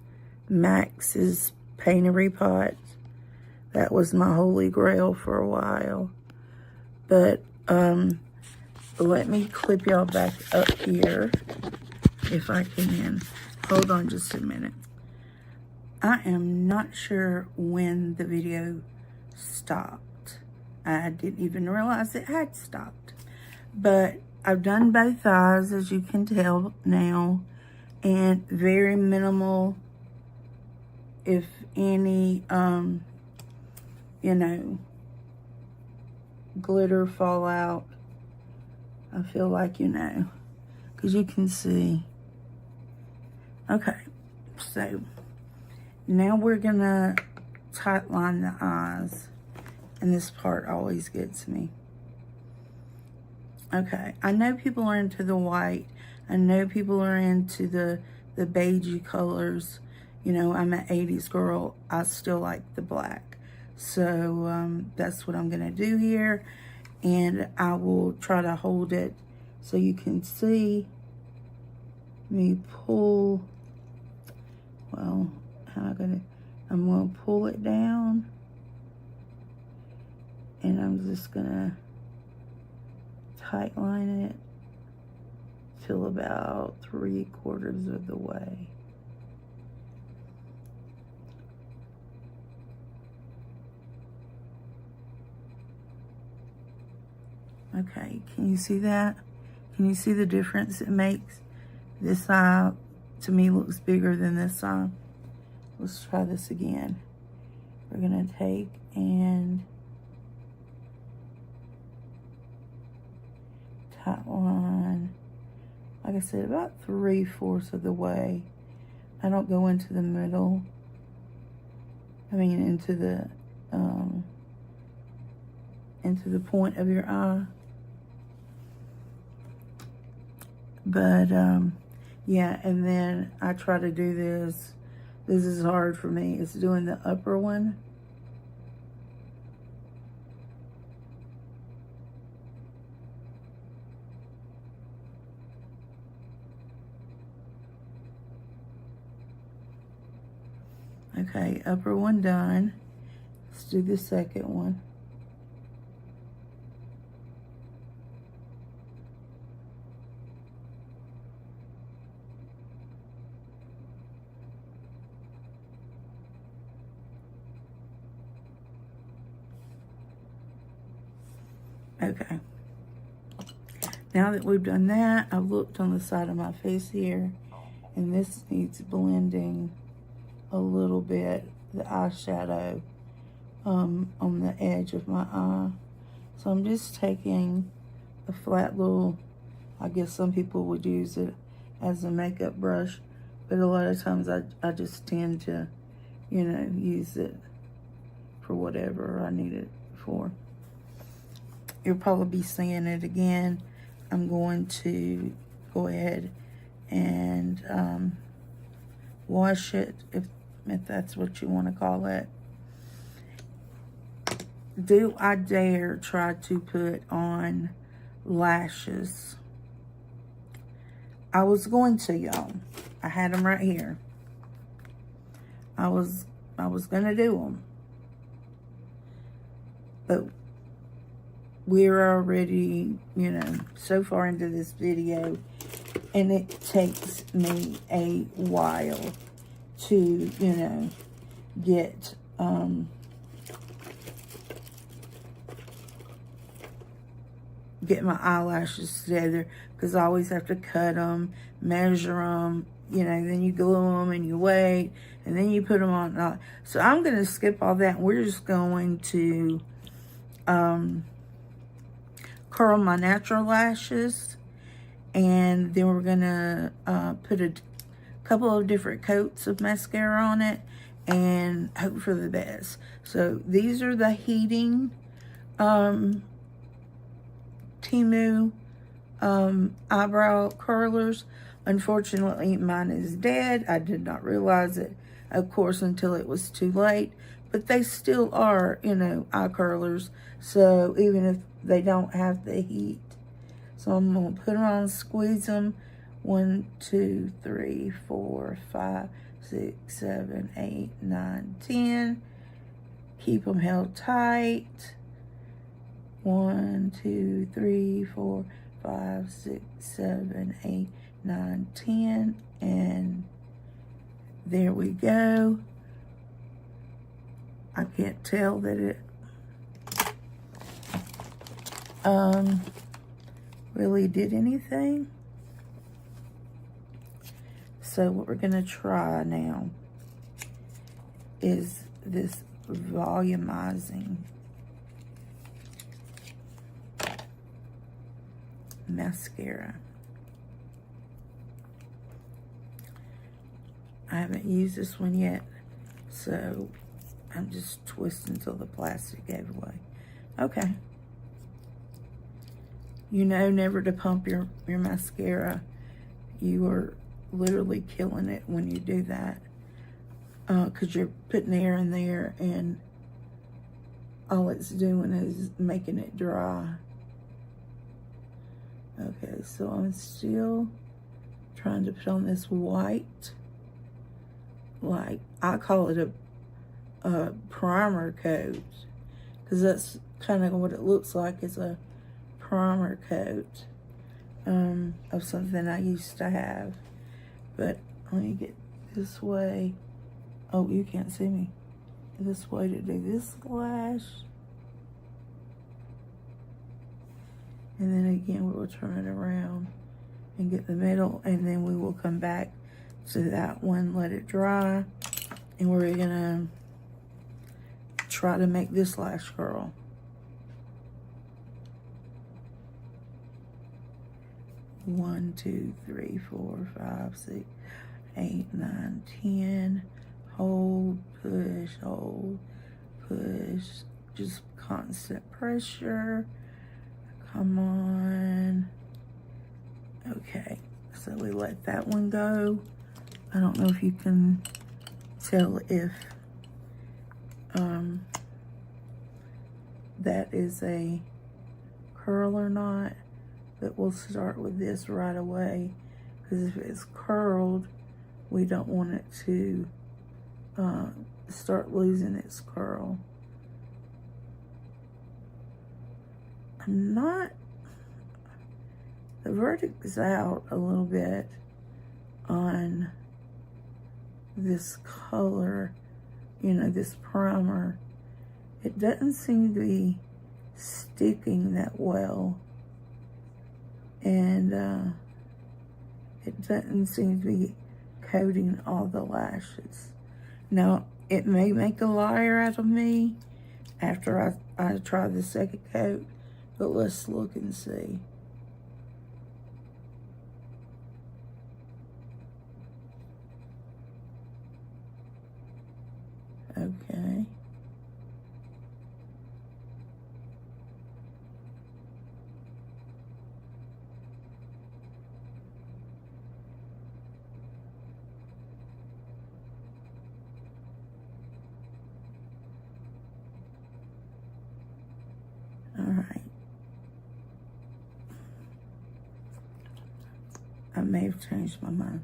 Max's Paintery Pots. That was my holy grail for a while. But let me clip y'all back up here if I can. Hold on just a minute. I am not sure when the video stopped. I didn't even realize it had stopped. But I've done both eyes, as you can tell now, and very minimal, if any, you know, glitter fallout. I feel like, you know, because you can see. Okay, so now we're gonna tight line the eyes, and this part always gets me. Okay, I know people are into the white. I know people are into the beigey colors. You know, I'm an 80s girl. I still like the black. So that's what I'm going to do here. And I will try to hold it so you can see me pull. Well, how am I going to? I'm going to pull it down. And I'm just going to tight line it till about 3/4 of the way. Okay, can you see that? Can you see the difference it makes? This eye, to me, looks bigger than this eye. Let's try this again. We're gonna take and tight line, like I said, about 3/4 of the way. I don't go into the middle. I mean, into the point of your eye. But yeah, and then I try to do this. This is hard for me. It's doing the upper one. Okay, upper one done. Let's do the second one. Okay. Now that we've done that, I've looked on the side of my face here, and this needs blending a little bit, the eyeshadow on the edge of my eye. So I'm just taking a flat little, I guess some people would use it as a makeup brush, but a lot of times I just tend to, you know, use it for whatever I need it for. You'll probably be seeing it again. I'm going to go ahead and wash it, if that's what you want to call it. Do I dare try to put on lashes? I was going to, y'all. I had them right here. I was gonna do them, but we're already, you know, so far into this video, and it takes me a while to, you know, get my eyelashes together, because I always have to cut them, measure them, you know, then you glue them and you wait, and then you put them on. So I'm going to skip all that. We're just going to curl my natural lashes, and then we're going to put a couple of different coats of mascara on it and hope for the best. So these are the heating Temu eyebrow curlers. Unfortunately, mine is dead. I did not realize it, of course, until it was too late. But they still are, you know, eye curlers. So even if they don't have the heat. So I'm going to put them on, squeeze them. 1, 2, 3, 4, 5, 6, 7, 8, 9, 10. Keep them held tight. 1, 2, 3, 4, 5, 6, 7, 8, 9, 10. And there we go. I can't tell that it really did anything. So what we're gonna try now is this volumizing mascara. I haven't used this one yet, so I'm just twisting until the plastic gave away. Okay. You know never to pump your mascara. You are literally killing it when you do that. Because you're putting air in there and all it's doing is making it dry. Okay, so I'm still trying to put on this white, like I call it a primer coat, because that's kind of what it looks like, is a primer coat of something I used to have. But let me get this way. Oh, you can't see me. This way to do this lash. And then again, we will turn it around and get the middle, and then we will come back to that one, let it dry, and we're gonna try to make this lash curl. One, 2, 3, 4, 5, 6, 8, 9, 10. Hold, push, just constant pressure. Come on. Okay, so we let that one go. I don't know if you can tell if that is a curl or not, but we'll start with this right away, because if it's curled, we don't want it to start losing its curl. The verdict is out a little bit on this color, you know, this primer. It doesn't seem to be sticking that well, and it doesn't seem to be coating all the lashes. Now, it may make a liar out of me after I try the second coat, but let's look and see. Okay. All right. I may have changed my mind.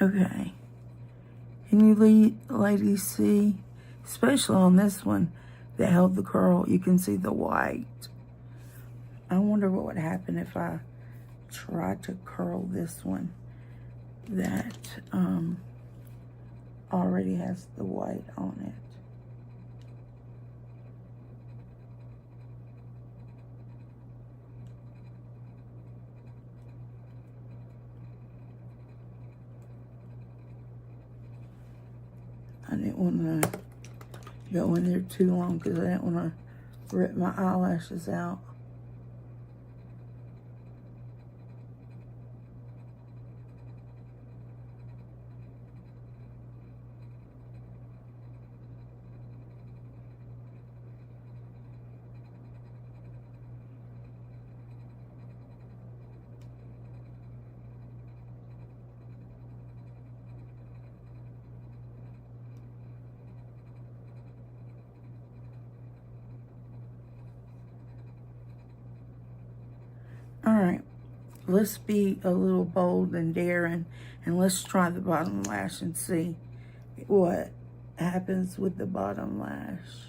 Okay. Can you ladies see, especially on this one that held the curl, you can see the white. I wonder what would happen if I tried to curl this one that already has the white on it. I didn't want to go in there too long because I didn't want to rip my eyelashes out. All right, let's be a little bold and daring, and let's try the bottom lash and see what happens with the bottom lash.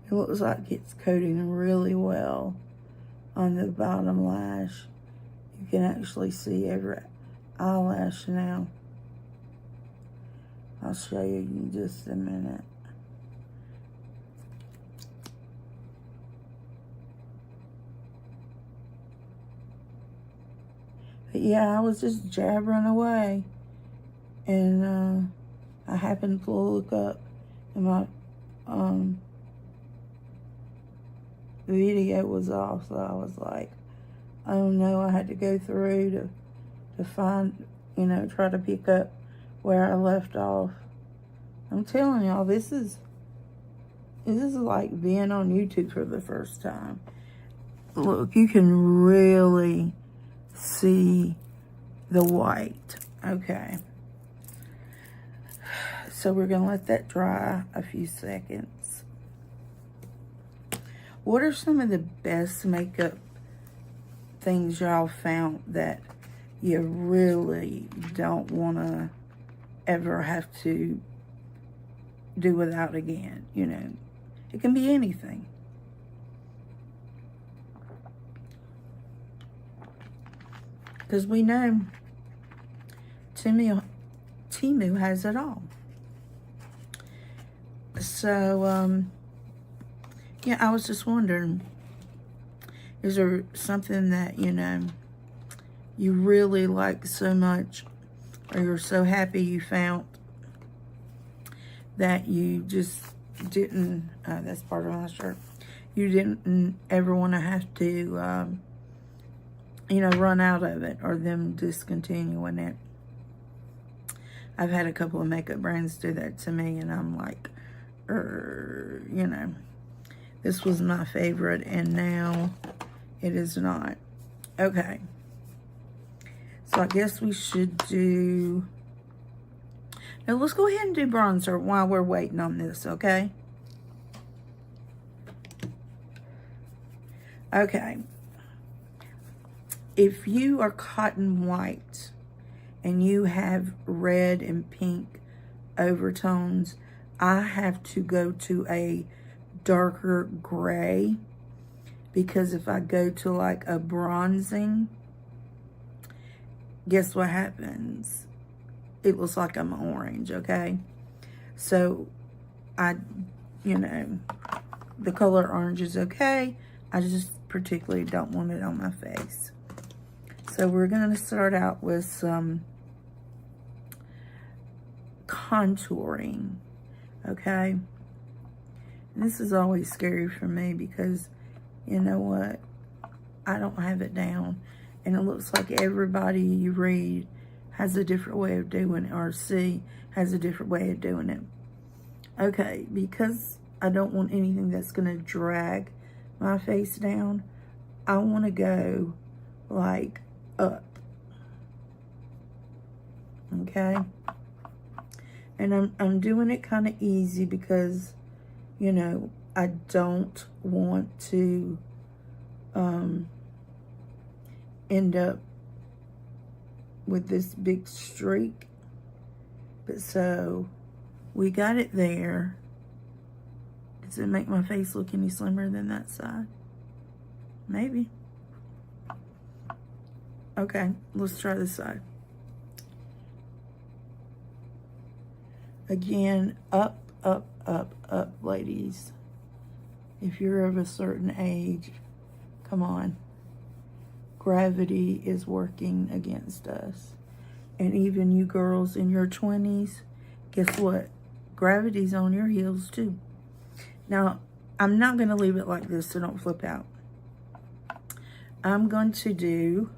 It looks like it's coating really well on the bottom lash. You can actually see every eyelash now. I'll show you in just a minute. But yeah, I was just jabbering away, and I happened to look up, and my video was off, so I was like, oh no, I had to go through to find, you know, try to pick up where I left off. I'm telling y'all, this is like being on YouTube for the first time. Look, you can really see the white. Okay. So we're going to let that dry a few seconds. What are some of the best makeup things y'all found that you really don't want to ever have to do without again? You know, it can be anything. Because we know Temu has it all. So, yeah, I was just wondering, is there something that, you know, you really like so much, or you're so happy you found, that you just didn't, that's part of my shirt, you didn't ever want to have to, you know, run out of it, or them discontinuing it? I've had a couple of makeup brands do that to me, and I'm like, you know, this was my favorite, and now it is not. Okay. So I guess we should do... Now let's go ahead and do bronzer while we're waiting on this, okay? Okay. If you are cotton white and you have red and pink overtones, I have to go to a darker gray, because if I go to like a bronzing, guess what happens? It looks like I'm orange, okay? So you know, the color orange is okay. I just particularly don't want it on my face. So we're going to start out with some contouring, okay? And this is always scary for me because, you know what? I don't have it down. And it looks like everybody you read has a different way of doing it, or see has a different way of doing it. Okay, because I don't want anything that's going to drag my face down, I want to go like up. Okay? And I'm doing it kind of easy because, you know, I don't want to end up with this big streak. But so we got it there. Does it make my face look any slimmer than that side? Maybe. Okay, let's try this side. Again, up, up, up, up, ladies. If you're of a certain age, come on. Gravity is working against us. And even you girls in your 20s, guess what? Gravity's on your heels too. Now, I'm not going to leave it like this, so don't flip out. I'm going to do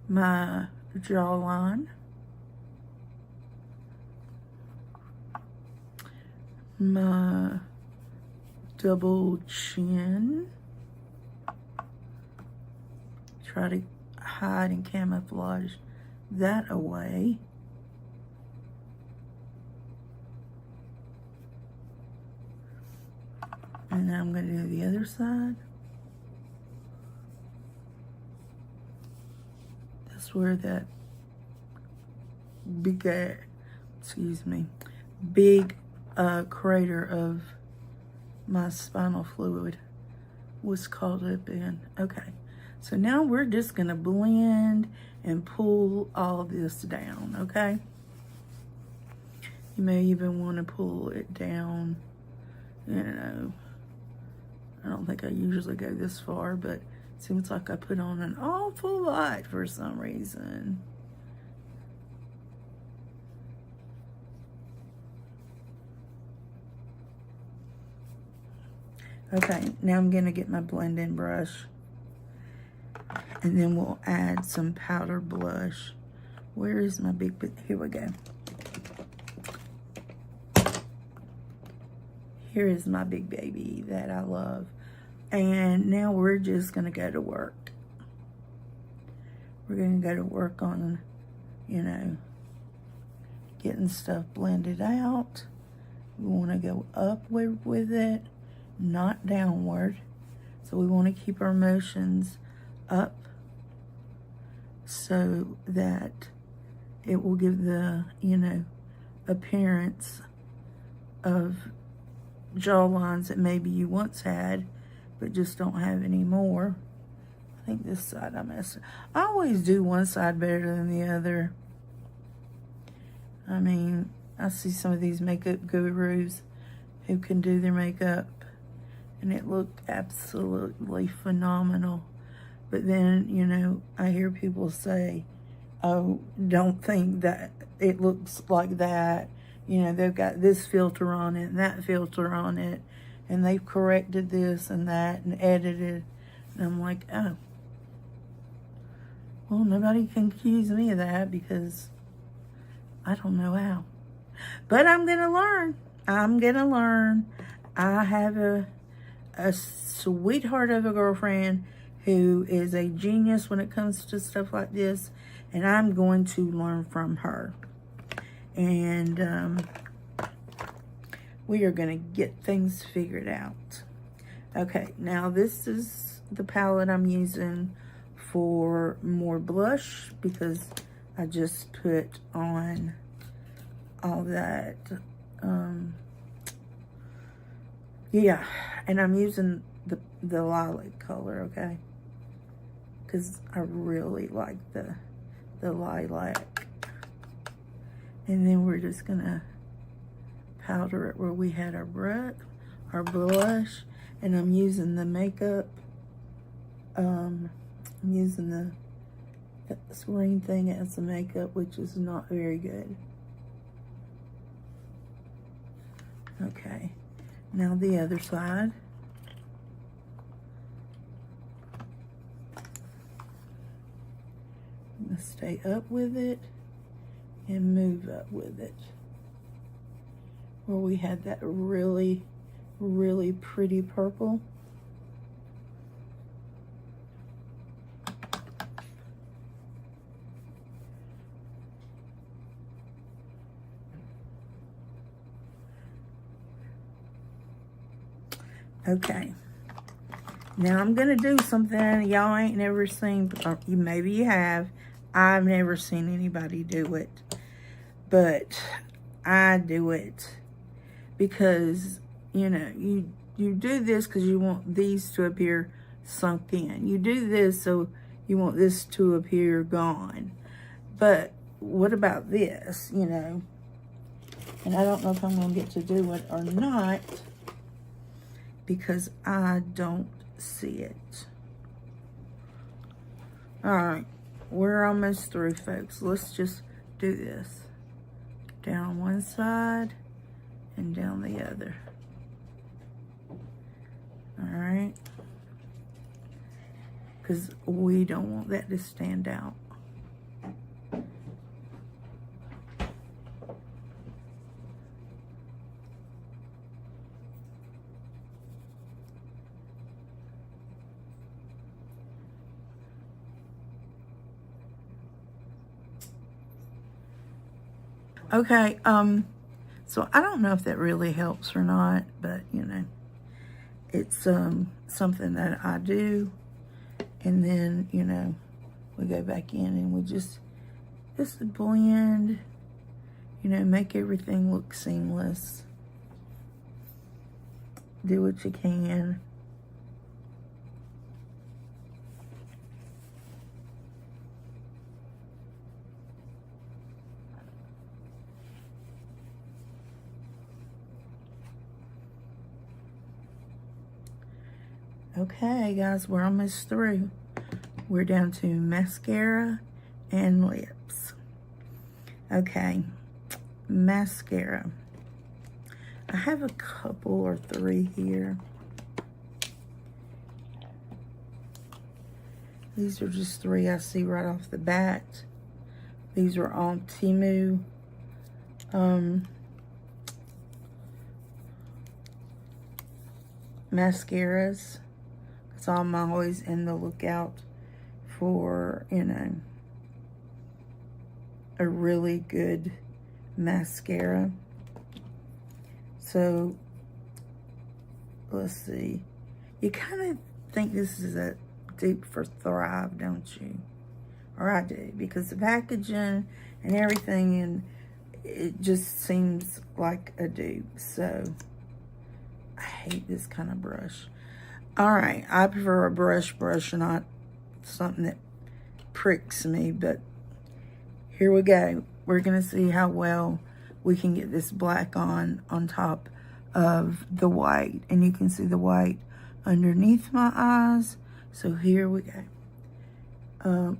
my jawline, my double chin, try to hide and camouflage that away. And then I'm going to do the other side. That's where that big, big crater of my spinal fluid was caught up in. Okay, so now we're just going to blend and pull all this down, okay? You may even want to pull it down, you know. I don't think I usually go this far, but it seems like I put on an awful lot for some reason. Okay, now I'm going to get my blending brush. And then we'll add some powder blush. Where is my big, here we go. Here is my big baby that I love. And now we're just going to go to work. We're going to go to work on, you know, getting stuff blended out. We want to go upward with it, not downward. So we want to keep our motions up so that it will give the, you know, appearance of jawlines that maybe you once had but just don't have anymore. I think this side I messed up. I always do one side better than the other. I mean, I see some of these makeup gurus who can do their makeup and it looked absolutely phenomenal. But then, you know, I hear people say, oh, don't think that it looks like that. You know, they've got this filter on it and that filter on it, and they've corrected this and that and edited. And I'm like, oh. Well, nobody can accuse me of that because I don't know how. But I'm going to learn. I'm going to learn. I have a sweetheart of a girlfriend who is a genius when it comes to stuff like this, and I'm going to learn from her. And we are going to get things figured out. Okay, now this is the palette I'm using for more blush because I just put on all that. Yeah, and I'm using the lilac color, okay? Because I really like the lilac. And then we're just gonna powder it where we had our blush, and I'm using the makeup. I'm using the screen thing as the makeup, which is not very good. Okay, now the other side. I'm gonna stay up with it and move up with it. Where we had that really, really pretty purple. Okay. Now I'm gonna do something y'all ain't never seen, or maybe you have. I've never seen anybody do it, but I do it because, you know, you do this because you want these to appear sunk in. You do this so you want this to appear gone. But what about this, you know? And I don't know if I'm going to get to do it or not because I don't see it. All right. We're almost through, folks. Let's just do this. Down one side and down the other. Alright? Because we don't want that to stand out. Okay, so I don't know if that really helps or not, but you know, it's something that I do, and then, you know, we go back in and we just blend, you know, make everything look seamless. Do what you can. Okay, guys, we're almost through. We're down to mascara and lips. Okay, mascara. I have a couple or three here. These are just three I see right off the bat. These are on Temu. Mascaras. So I'm always in the lookout for, you know, a really good mascara. So, let's see. You kind of think this is a dupe for Thrive, don't you? Or I do, because the packaging and everything, and it just seems like a dupe. So, I hate this kind of brush. Alright, I prefer a brush, not something that pricks me, but here we go. We're going to see how well we can get this black on top of the white. And you can see the white underneath my eyes. So here we go.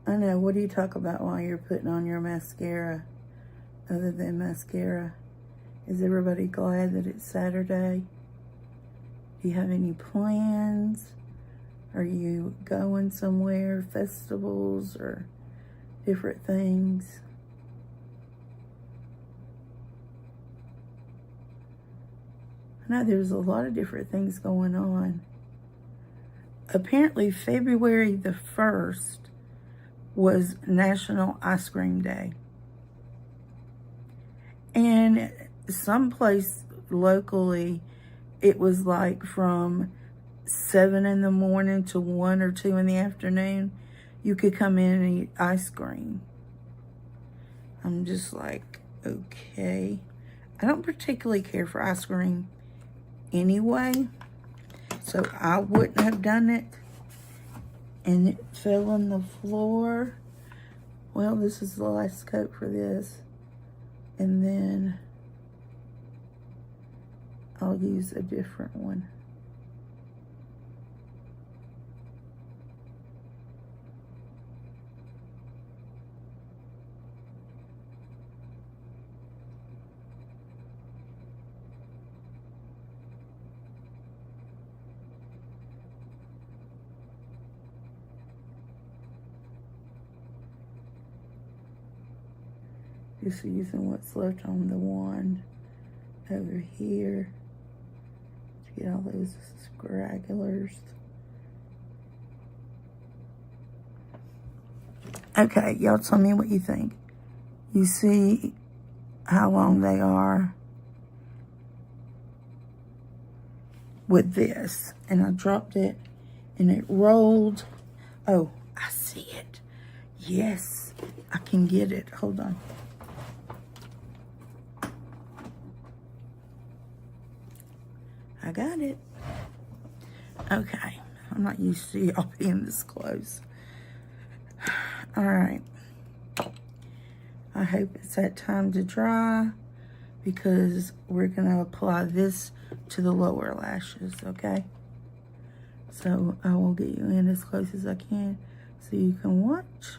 I know, what do you talk about while you're putting on your mascara, other than mascara? Is everybody glad that it's Saturday? Do you have any plans? Are you going somewhere, festivals or different things? I know there's a lot of different things going on. Apparently February the 1st was National Ice Cream Day. And someplace locally, it was like from 7 in the morning to 1 or 2 in the afternoon, you could come in and eat ice cream. I'm just like, okay. I don't particularly care for ice cream anyway, so I wouldn't have done it. And it fell on the floor. Well, this is the last coat for this. And then I'll use a different one. Just using what's left on the wand over here to get all those scragglers. Okay, y'all tell me what you think. You see how long they are with this. And I dropped it and it rolled. Oh, I see it. Yes, I can get it. Hold on. I got it. Okay, I'm not used to y'all being this close. All right. I hope it's that time to dry, because we're gonna apply this to the lower lashes, okay? So I will get you in as close as I can so you can watch.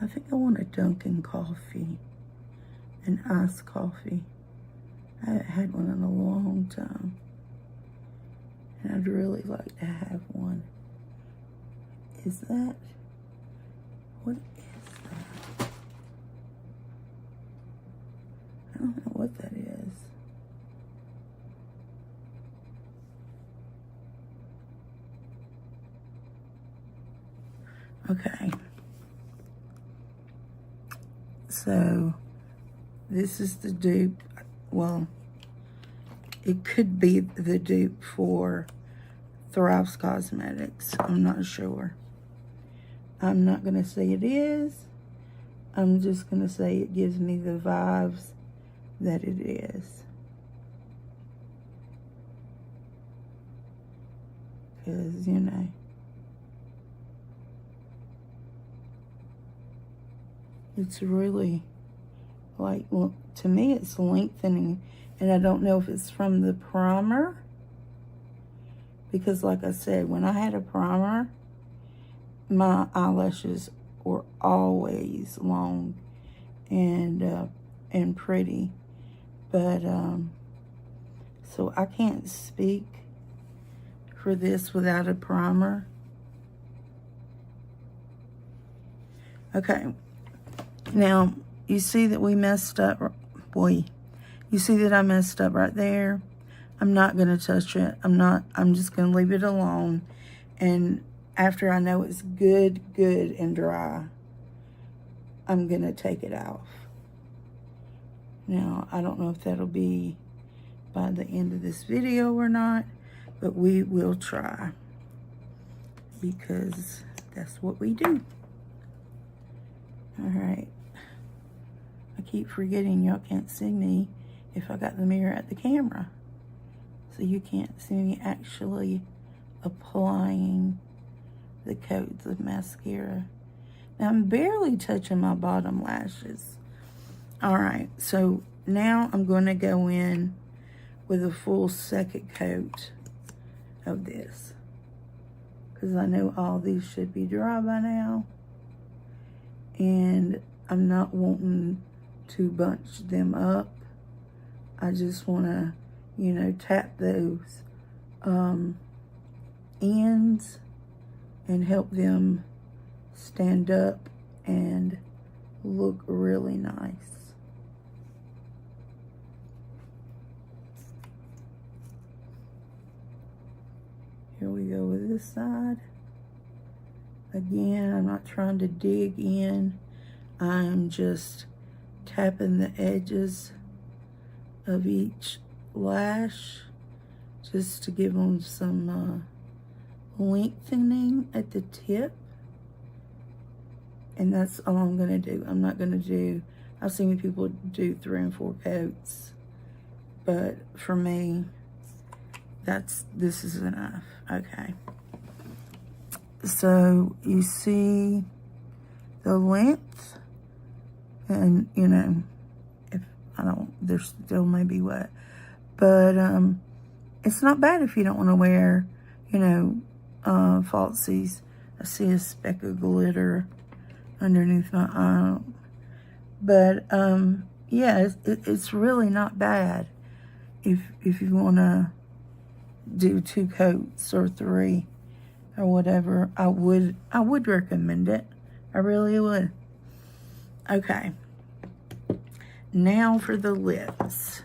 I think I want a Dunkin' coffee, an iced coffee. I haven't had one in a long time, and I'd really like to have one. Is that, what is that? I don't know what that is. Okay. So this is the dupe. Well, it could be the dupe for Thrive's Cosmetics. I'm not sure. I'm not going to say it is. I'm just going to say it gives me the vibes that it is. Because, you know, it's really, like, well, to me it's lengthening, and I don't know if it's from the primer, because like I said, when I had a primer, my eyelashes were always long and pretty, but so I can't speak for this without a primer. Okay. Now, you see that we messed up, boy, you see that I messed up right there? I'm not going to touch it. I'm just going to leave it alone. And after I know it's good and dry, I'm going to take it off. Now, I don't know if that'll be by the end of this video or not, but we will try, because that's what we do. All right. I keep forgetting y'all can't see me if I got the mirror at the camera. So you can't see me actually applying the coats of mascara. Now I'm barely touching my bottom lashes. Alright, so now I'm going to go in with a full second coat of this, because I know all these should be dry by now. And I'm not wanting to bunch them up. I just want to, you know, tap those ends and help them stand up and look really nice. Here we go with this side. Again, I'm not trying to dig in. I'm just tapping the edges of each lash just to give them some lengthening at the tip. And that's all I'm going to do. I'm not going to do, I've seen people do 3 and 4 coats, but for me, this is enough. Okay. So you see the length, and you know, if I don't, there still may be wet, but it's not bad if you don't want to wear, you know, falsies. I see a speck of glitter underneath my eye, but yeah, it's really not bad if you want to do 2 coats or 3 or whatever. I would recommend it. I really would. Okay, now for the lips.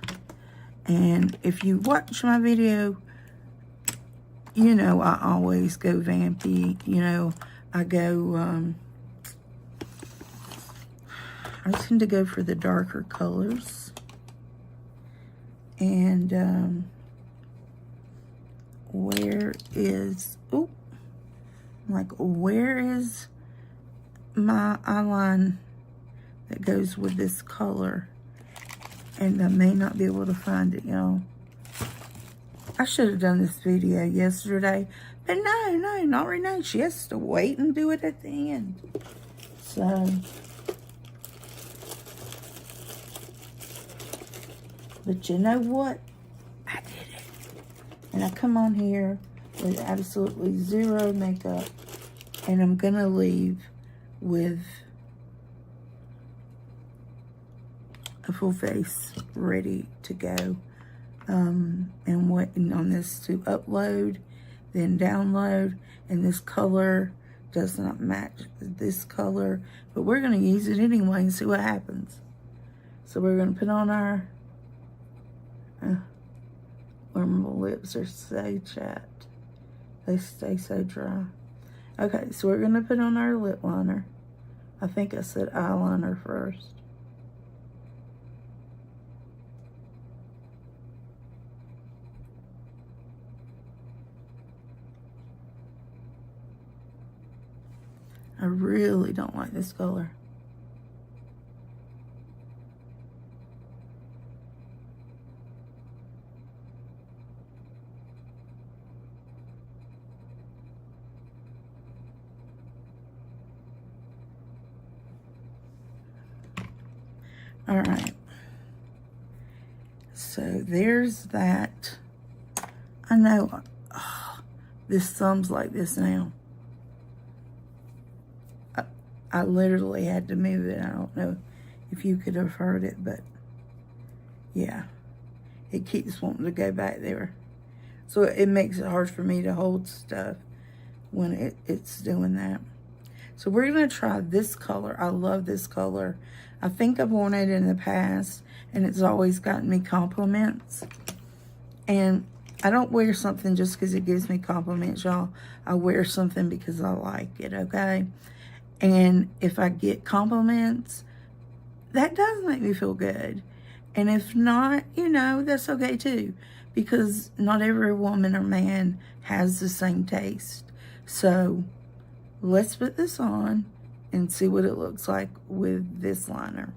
And if you watch my video you know, I always go vampy. You know, I tend to go for the darker colors. And where is my eyeline that goes with this color? And I may not be able to find it, y'all. I should have done this video yesterday, but no, not Renee. She has to wait and do it at the end. So, but you know what? I did it. And I come on here with absolutely zero makeup, and I'm gonna leave with a full face ready to go. And waiting on this to upload, then download, and this color does not match this color, but we're going to use it anyway and see what happens. So we're going to put on our where my lips are so chapped, they stay so dry. Okay, so we're going to put on our lip liner. I think I said eyeliner first. I really don't like this color. All right. So there's that. I know this thumb's like this now. I literally had to move it. I don't know if you could have heard it, but yeah, it keeps wanting to go back there. So it makes it hard for me to hold stuff when it's doing that. So we're going to try this color. I love this color. I think I've worn it in the past, and it's always gotten me compliments. And I don't wear something just because it gives me compliments, y'all. I wear something because I like it, okay? And if I get compliments, that does make me feel good. And if not, you know, that's okay too. Because not every woman or man has the same taste. So let's put this on and see what it looks like with this liner.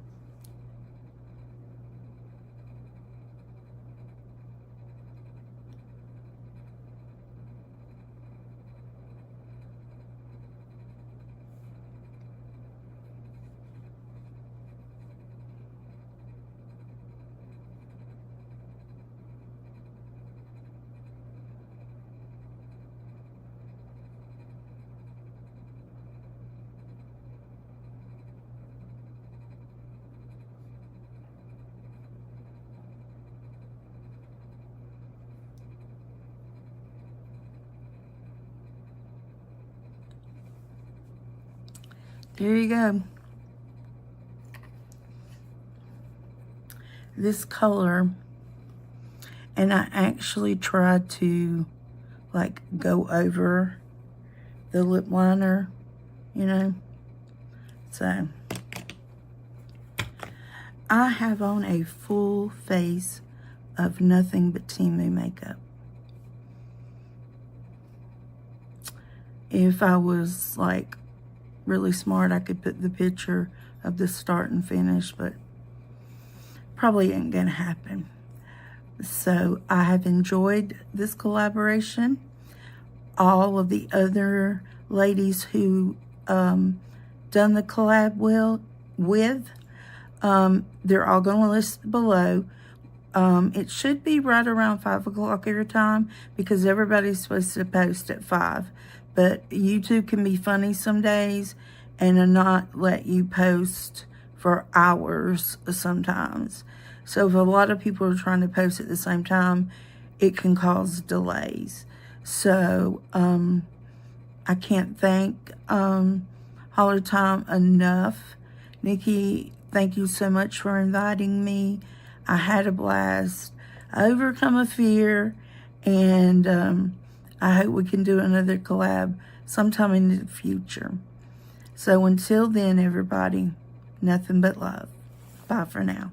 There you go. This color, and I actually tried to like go over the lip liner, you know. So I have on a full face of nothing but Temu makeup. If I was like really smart, I could put the picture of the start and finish, but probably ain't gonna happen. So I have enjoyed this collaboration. All of the other ladies who done the collab with, they're all gonna list below. It should be right around 5 o'clock every time because everybody's supposed to post at 5. But YouTube can be funny some days and not let you post for hours sometimes. So if a lot of people are trying to post at the same time, it can cause delays. So I can't thank Holler Time enough. Nikki, thank you so much for inviting me. I had a blast. I overcome a fear, and I hope we can do another collab sometime in the future. So until then, everybody, nothing but love. Bye for now.